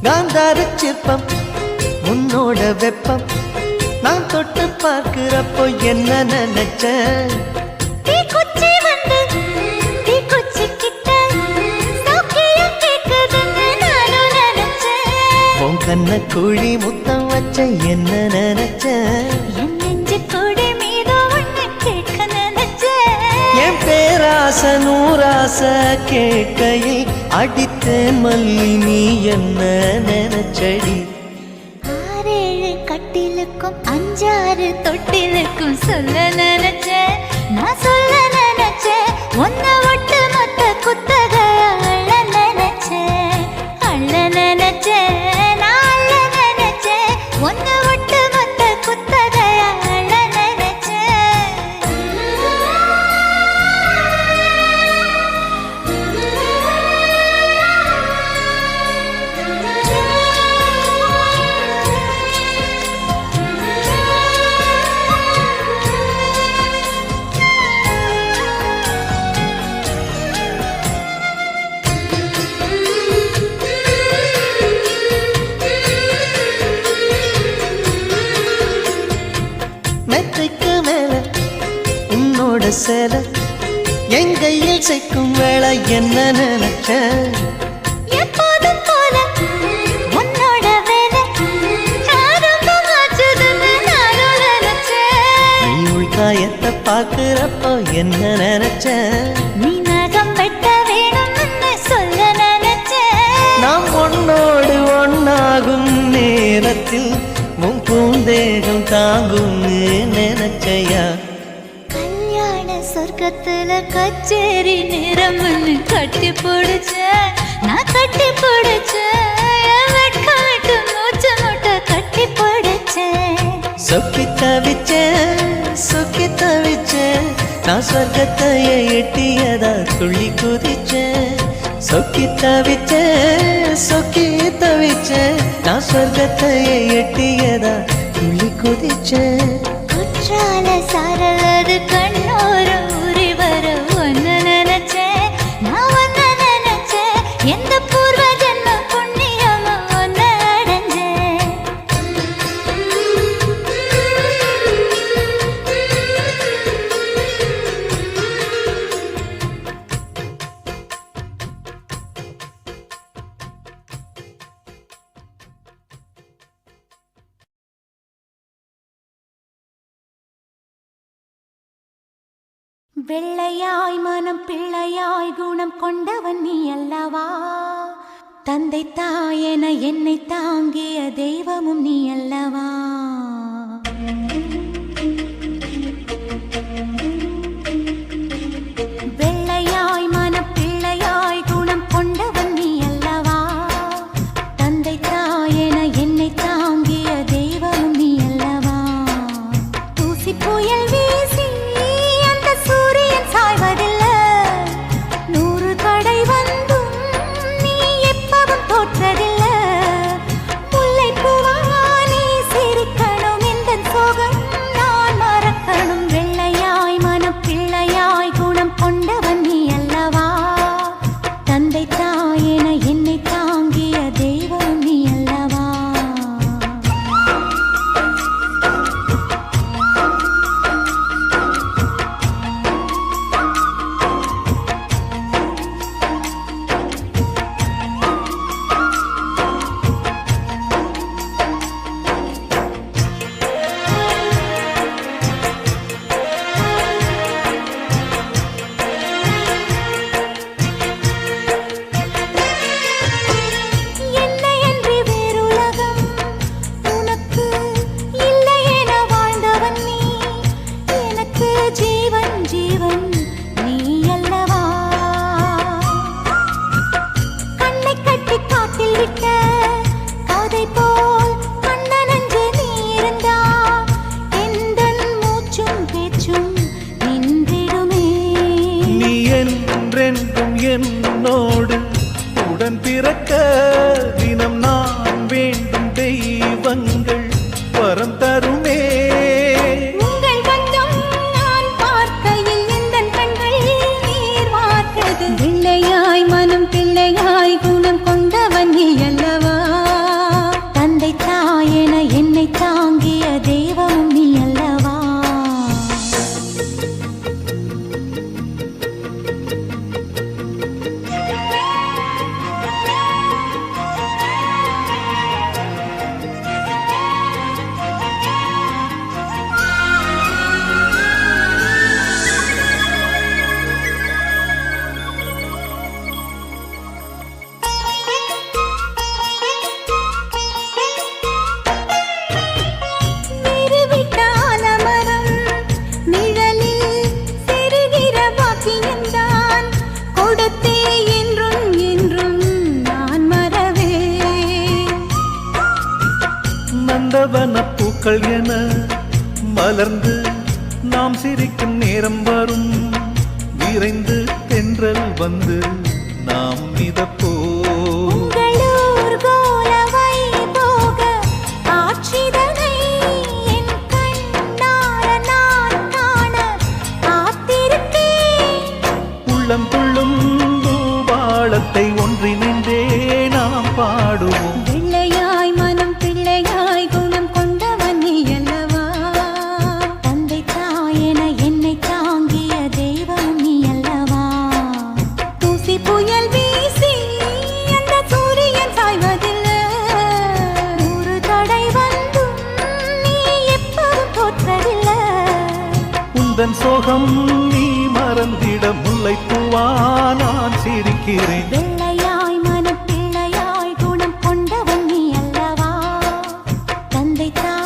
காந்தார சிற்பம் உன்னோட வெப்பம் நான் தொட்டு பார்க்கிறப்போ என்ன நினைச்ச. தீக்குச்சி வந்து தீக்குச்சி கிட்ட சௌக்கியம் கேட்குதுன்னு நானும் நினைச்சேன். உன் கண்ண குழி முத்தம் வச்ச என்ன நினைச்ச. என் நெஞ்சு கொடி மீது ஒண்ணு கேட்க நினைச்சேன். என் பேராச நூராச கேட்கையை அடித்தேன் மல்லி நீ என்ன நினைச்சடி. 6-7 கட்டிலுக்கும் 5-6 தொட்டிலுக்கும் சொல்ல நினைச்சேன். நான் சொல்ல நினைச்சேன். ஒன்ன ஒட்டு மொத்த குத்தக அள்ள நினைச்சேன். அள்ள நினைச்சேன். நான் அள்ள நினைச்சேன். ஒன்ன ஒட்டு மொத்த குத்தக அள்ள மெத்தைக்கு மேல உன்னோட சேல என் கையில் சேர்க்கும் வேளை என்ன நினைச்ச. எப்போதும் போல உன்னோட வேலை ஆரம்பமாச்சுதுன்னு நானும் நினைச்சேன். நீ உள்காயத்தை பார்க்கிறப்போ என்ன நினைச்ச. நீ நகம் வெட்ட வேணும்னு சொல்ல நினைச்சேன். நாம் உன்னோட உன் பூந்தேகம் தாங்கும்னு நினைச்சையா கல்யாண சொர்க்கத்துல கச்சேரி நிறம்னு கட்டி போடுச்ச நான் கட்டி போடுச்ச வெட்காட்டு மூச்சு முட்டை கட்டி போடுச்சேன் சொக்கி தவிச்சேன் நான் சொர்க்கத்தையே எட்டியதா துள்ளி குதிச்சேன் சொக்கி தவிச்சேன் நான் சொர்க்கத்தையே எட்டியதா துள்ளி குதிச்சேன் குற்றால சாரலது கண்ணோர ஊறி வர ஒன்னு நினைச்சேன் நான் ஒன்னு நினைச்சேன் எந்த பூர்வ ஜென்ம புண்ணியமா ஒன்னு அடைஞ்சேன் வெள்ளையாய் மனம் பிள்ளையாய் குணம் கொண்டவன் நீ அல்லவா தந்தை தாயென என்னை தாங்கிய தெய்வமும் நீ அல்லவா வெள்ளையாய் மனம் பிள்ளையாய் குணம் கொண்டவன் நீ அல்லவா தந்தை தாயென என்னை தாங்கிய தெய்வமும் நீ அல்லவா தூசி புயல் வீசி சாய்வதில்லை 100 கடை வந்தும் நீ எப்பவும் தோற்றதில்லை முல்லைப்பூவா நீ சிரிக்கணும் இந்த சோகம் நான் மறக்கணும் வெள்ளையாய் மனம் பிள்ளையாய் குணம் கொண்டவன் நீ அல்லவா தந்தை தாயென என்னை தாங்கிய தெய்வம் நீ அல்லவா என்னோடு உடன் பிறக்க தினம் நான் வேண்டும் தெய்வங்கள் வரம் தருமே உங்கள் கண்டம் நான் பார்க்கையில் எந்தன் கண்கள் நீர் வார்த்தது பிள்ளையாய் மனம் பிள்ளையாய் குணம் கொண்டவன் நீ அல்லவா தந்தை தாயென என்னை தாங்கிய தெய்வம் நீ அல்லவா பூக்கள் என மலர்ந்து நாம் சிரிக்கும் நேரம் வரும் விரைந்து தென்றல் வந்து நாம் மிதப்போ உள்ளம் துள்ளும் தூபாளத்தை ஒன்றினின்றே நாம் பாடுவோம் பிள்ளையாய் மனம் பிள்ளையாய் குணம் கொண்டவன் நீ அல்லவா தந்தை தாயென என்னை தாங்கிய தெய்வம் நீ அல்லவா தூசி புயல் வீசி அந்த சூரியன் சாய்வதில்லை 100 தடை வந்தும் நீ எப்பவும் தோற்றதில்லை உந்தன் சோகம் நீ மறந்திட முல்லைப்பூவா நான் சிரிக்கிறேன் வெள்ளையாய் மனம் பிள்ளையாய் குணம் கொண்டவன் நீ அல்லவா தந்தை தாய்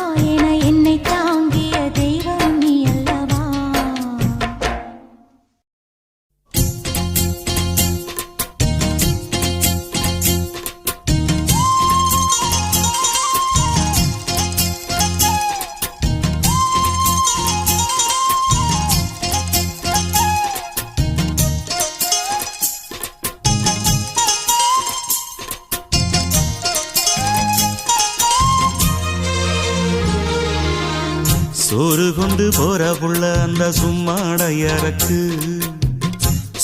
சோறு கொண்டு போற புள்ள அந்த சும்மாடையறக்கு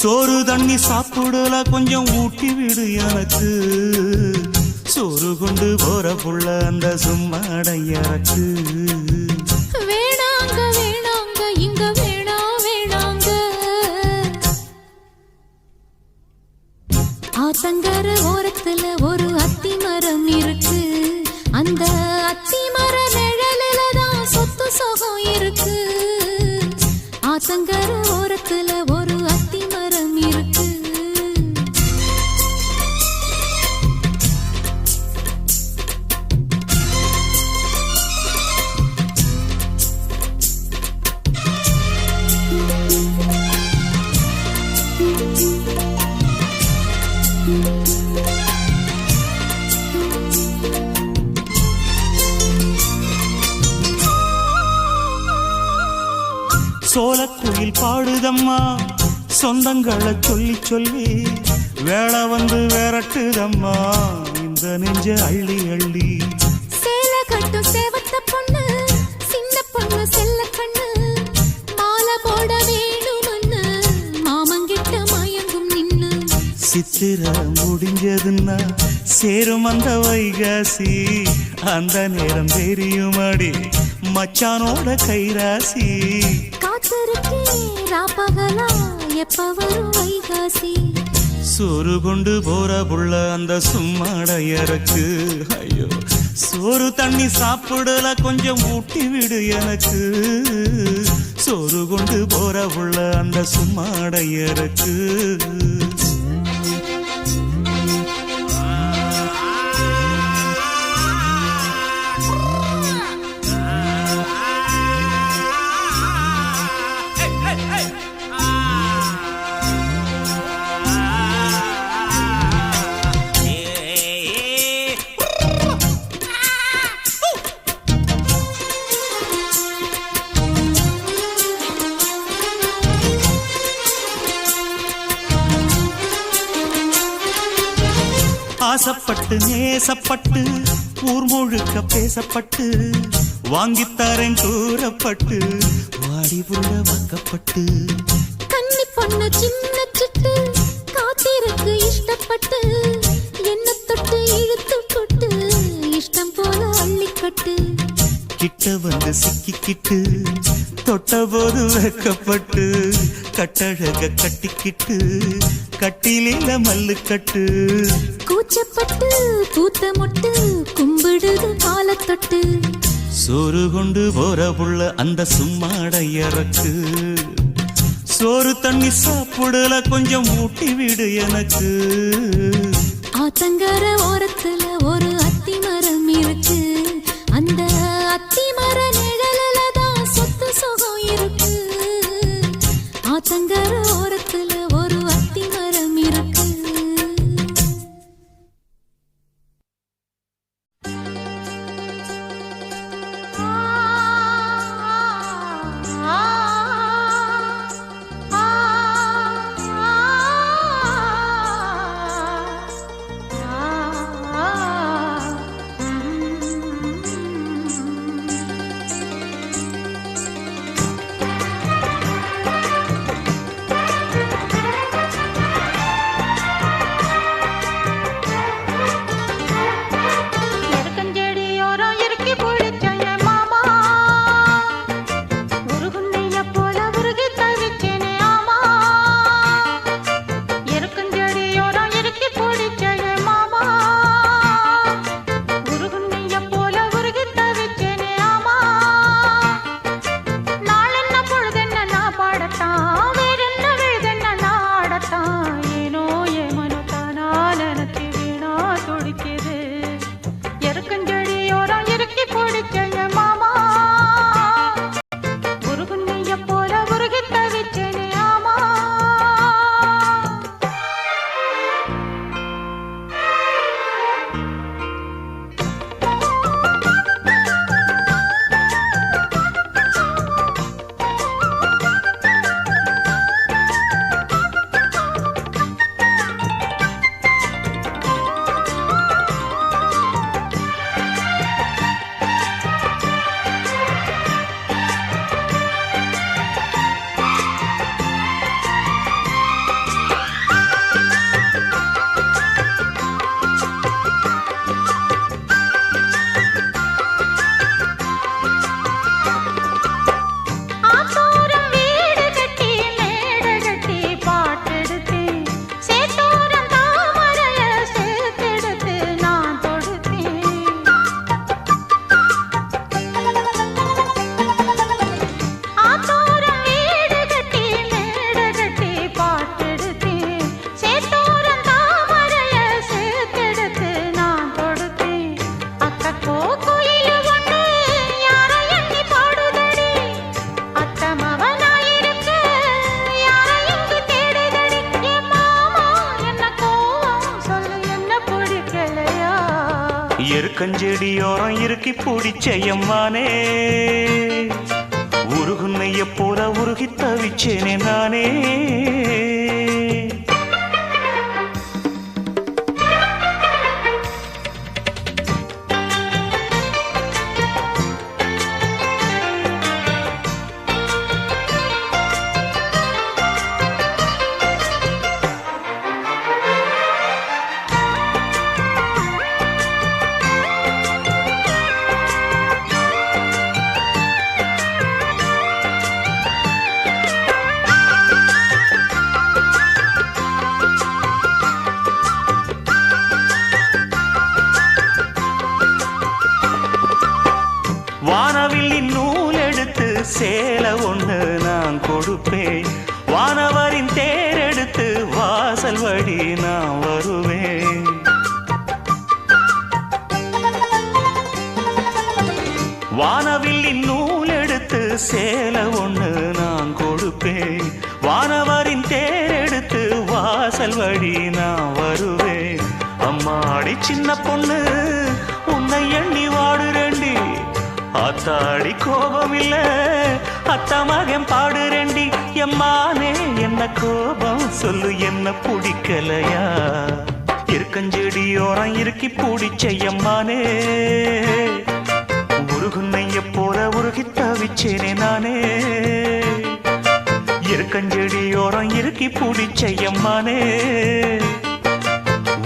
சோறு தண்ணி சாப்பிடல கொஞ்சம் ஊட்டி விடு எனக்கு சோறு கொண்டு போற புள்ள அந்த சும்மாடையறக்கு வேணாங்க வேணாங்க இங்க வேணாங்க ஆத்தங்கர ஓரத்துல ஒரு அத்தி மரம் இருக்கு அந்த அத்தி மர நிழலில தான் சொத்து சுகம் இருக்கு ஆத்தங்கர ஓரத்துல ஒரு அத்தி மரம் இருக்கு சோலக்குயில் பாடுதம்மா சொந்தங்களை சொல்லி சொல்லி வேளை வந்து விரட்டுதம்மா இந்த நெஞ்ச அள்ளி அள்ளி சேல கட்டும் சேவத்த பொண்ணு சின்ன பொண்ணு செல்ல கண்ணு மாலை போட வேணுமன்னு மாமங்கிட்ட மயங்கும் நின்னு சித்திர முடிஞ்சதுன்னா சேரும் அந்த வைகாசி அந்த நேரம் தெரியுமாடி மச்சானோட கைராசி காத்திருக்கே ராப்பகலா எப்ப வரும் வைகாசி சோறு கொண்டு போற புள்ள அந்த சும்மாடையறக்கு ஐயோ சோறு தண்ணி சாப்பிடல கொஞ்சம் ஊட்டி விடு எனக்கு சோறு கொண்டு போற புள்ள அந்த சும்மாடையறக்கு ஆசப்பட்டு நேசப்பட்டு ஊர் முழுக்க பேசப்பட்டு வாங்கித்தாரன் கூறப்பட்டு வாடி புள்ள வாக்கப்பட்டு கன்னி பொண்ணு சின்ன சிட்டு காத்திருக்கு இஷ்டப்பட்டு என்ன தொட்டு இழுத்து கொட்டு இஷ்டம் போல அள்ளிக்கட்டு கிட்ட வந்து சிக்கிக்கிட்டு தொட்ட போது வெக்கப்பட்டு கட்டழக கட்டிக்கிட்டு கட்டிலில மல்லு கட்டு கூச்சப்பட்டு பூத்த முட்டு கும்பிடுது காலத்தொட்டு சோறு கொண்டு போற புள்ள அந்த சும்மாடையறக்கு சோறு தண்ணி சாப்பிடல கொஞ்சம் ஊட்டி விடு எனக்கு ஆத்தங்கர ஓரத்துல ஒரு அத்தி மரம் இருக்கு அந்த அத்தி மர நிழலில தான் சொத்து சுகம் இருக்கு ஆத்தங்கர ஓரத்துல ஒரு அத்தி மரம் இருக்கு எருக்கஞ்செடியோரம் இறுக்கி பிடிச்சையம்மானே உருகுன்னைய போல உருகி தவிச்சேனே நானே வானவில்லின் நூல் எடுத்து சேல ஒண்ணு நான் கொடுப்பேன் வானவரின் தேர் எடுத்து வாசல் வழி நான் வருவேன் வானவில்லின் நூல் எடுத்து சேல ஒண்ணு நான் கொடுப்பேன் வானவரின் தேர் எடுத்து வாசல் வழி நான் வருவேன் அம்மாடி சின்ன பொண்ணு உன்னை எண்ணி வாடுறேண்டி ஆத்தாடி கோபம் இல்ல அத்தா மகன் பாடுறேண்டி எம்மானே என்ன கோபம் சொல்லு என்ன பிடிக்கலையா இருக்கஞ்செடியோரம் இறுக்கி பிடிச்சையம்மானே உருகுன்னைய போல உருகி தவிச்சேனே நானே இருக்கஞ்செடியோரம் இறுக்கி பிடிச்சையம்மானே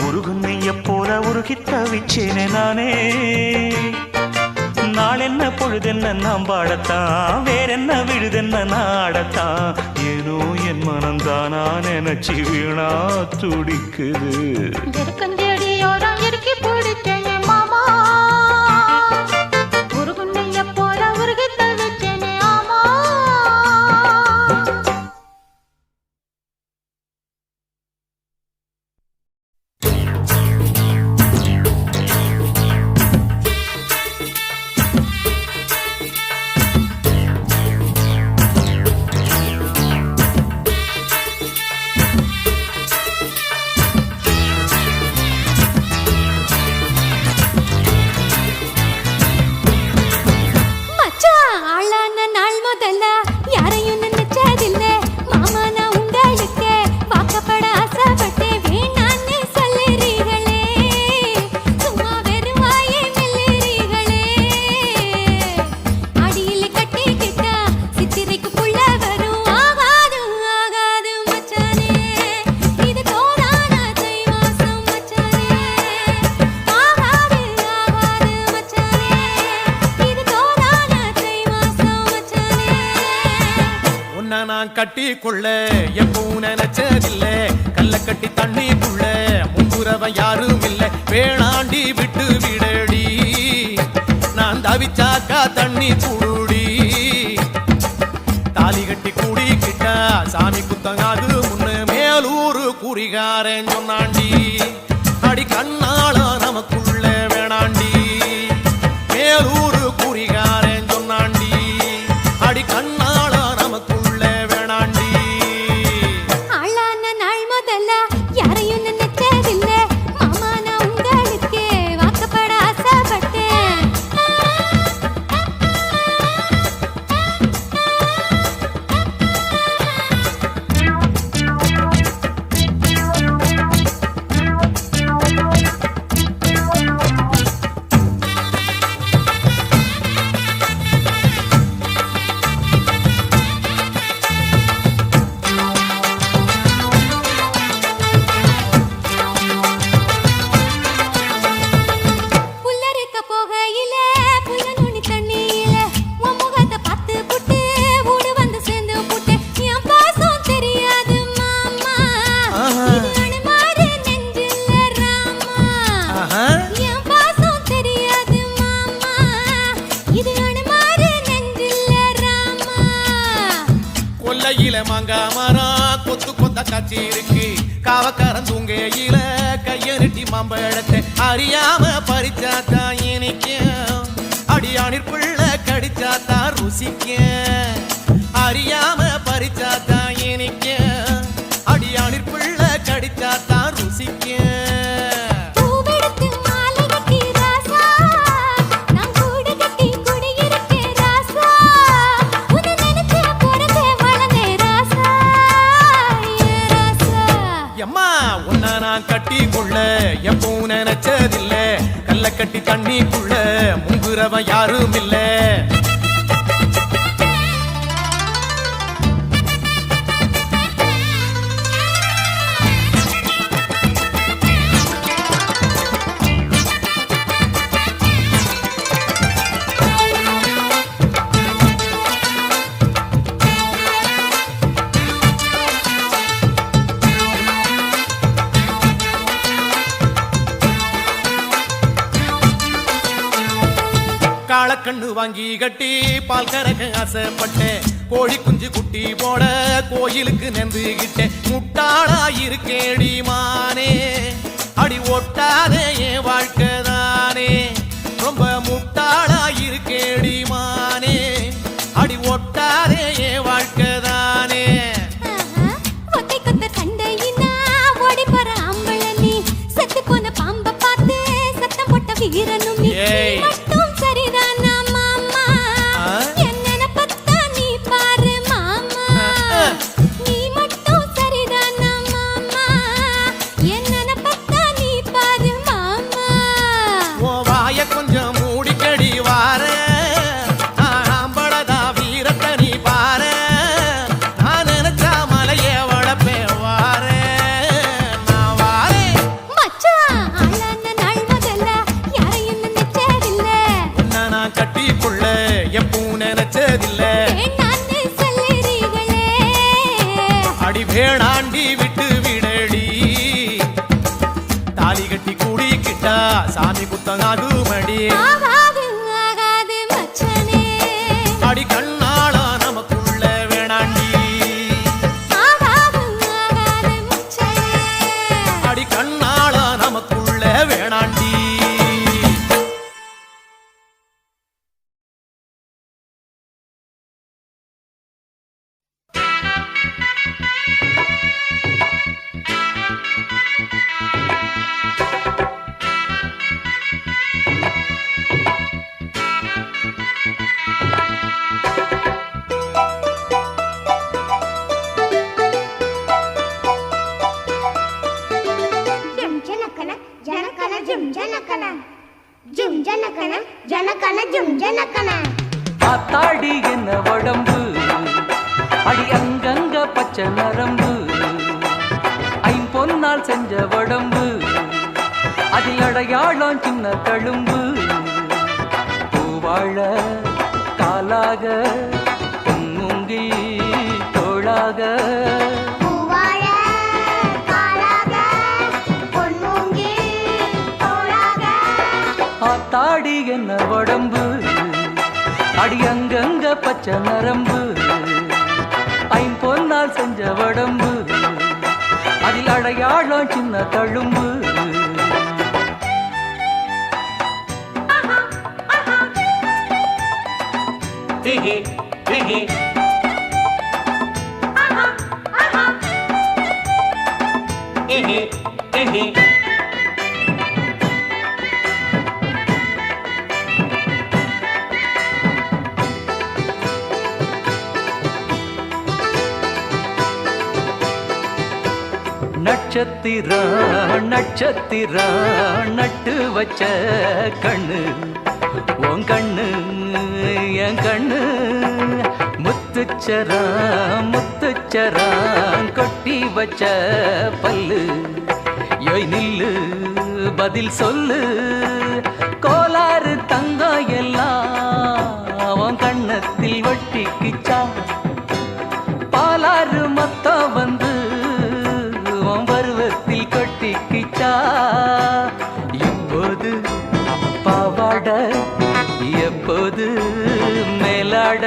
உருகுன்னைய போல உருகி தவிச்சேனே நானே நாளென்ன பொழுதென்ன நாம் பாடத்தான் வேறென்ன விழுதென்ன நாடத்தான் ஏனோ என் மனந்தானா நினைச்சு வீணா துடிக்குது எருக்கஞ்செடியோரம் இறுக்கி பிடிச்சேனே மாமா உருகுன்னைய போல உருகி தவிச்சேனே ஆமா கட்டி கொள்ள எப்பவும் நினைச்சதில்ல கல்ல கட்டி தண்ணிக்குள்ள முன்புறவ யாரும் இல்ல வேணாண்டி விட்டு விடடி நான் தவிச்சாக்கா தண்ணி குடுடி தாலி கட்டி கூடிக்கிட்டா சாமி குத்தங்காது முன்னு மேலூரு குறிகாரன் சொன்னாண்டி அடி கண்ணாள நமக்குள்ள வேணாண்டி மேலூரு குறிகாரன் சொன்னாண்டி அடி கண்ணாள நமக்குள்ள மாங்கா மரம் கொத்து கொத்த காட்சி இருக்கு காவக்காரன் தூங்கையில கைய நெட்டி மாம்பழத்தை அறியாம பறிச்சாத்தான் இனிக்கும் அடியானிற்குள்ள கடிச்சாத்தான் ருசிக்கும் அறியாம பறிச்சாத்தான் இனிக்கும் அடியானிற்குள்ள கடிச்சாத்தான் ருசிக்கும் பூவெடுத்து மாலை கட்டி ராசா கட்டி தண்ணிக்குள்ள முங்குறவன் யாரும் இல்ல. காளக்கண்ணு வாங்கி கட்டி பால் கறக்க ஆசைப்பட்டேன். கோழி குஞ்சு குட்டி போட கோயிலுக்கு நெந்துகிட்டேன். முட்டாளாயிருக்கேடி மானே, அடி ஒட்டாதே என் வாழ்க்கைதானே. ரொம்ப முட்டாளாயிருக்கேடி மானே, அடி ஒட்டாதே என் வாழ்க்கைதானே. ஒத்தை கொத்த சண்டையினா ஓடி போற ஆம்பள நீ, செத்து போன பாம்ப பார்த்து சத்தம் போட்ட வீரனும் நீ. ஏய். மட்டும் சரிதானா மாமா, என்னன பத்தா நீ பாரு மாமா. நீ மட்டும் சரிதானா மாமா, என்னன பத்தா நீ பாரு மாமா. உன் வாய கொஞ்சம் மூடிக்கடி வார, ஆம்பளதா வீரத்தை நீ பாரு. நான் நினைச்சா மலைய வளப்பே வார, நான் வாரேன். மச்சான் ஆளான நாள் முதல்ல யாரையும் நினைச்சதில்ல. உன்னை நான் கட்டிக்குள்ள எப்பவும் நினைச்சதில்ல. வேண்டான்னு சொல்லுறீங்களே, அடி வேணாண்டி விட்டு விடடி. தாலி கட்டி கூடிக்கிட்டா சாமி குத்தங்காகுமடி. ஆகாது ஆகாது மச்சனே, அடி கண்ணாளா நமக்குள்ள வேணாண்டி. ஆகாது ஆகாது மச்சனே. அடி கண்ணாளா நமக்குள்ள வேணாண்டி. జుమ్ జనకన జనకన జుమ్ జనకన జుమ్ జనకన జనకన జుమ్ జనకన ஆத்தாடி என்ன உடம்பு, அடி அங்கங்க பச்சை நரம்பு, ஐம்பொன்னால் செஞ்ச உடம்பு, அதில் அடையாளம் சின்ன தழும்பு. பூவாழ காலாக பொன்முங்கி தோளாக, பூவாழ காலாக பொன்மூங்கி தோளாக ஆத்தாடி என்ன உடம்பு, அடி அங்கங்க பச்சை நரம்பு, ஐம்பொன்னால் செஞ்ச உடம்பு, அதில் அடையாளம் சின்ன தழும்பு. நட்சத்திரா நட்சத்திரா நட்டு வச்ச கண்ணு உன் கண்ணு என் கண்ணு. முத்துச்சரா முத்துச்சரா கொட்டி வச்ச பல்லு, யோய் நில்லு பதில் சொல்லு. கோலாறு தங்கம் எல்லாம் உன் கண்ணத்தில் ஒட்டிக்கிச்சா, பாலாறு மொத்தம் வந்து உன் பருவத்தில் கொட்டிக்கிச்சா. இப்போது பாவாட எப்போது மேலாட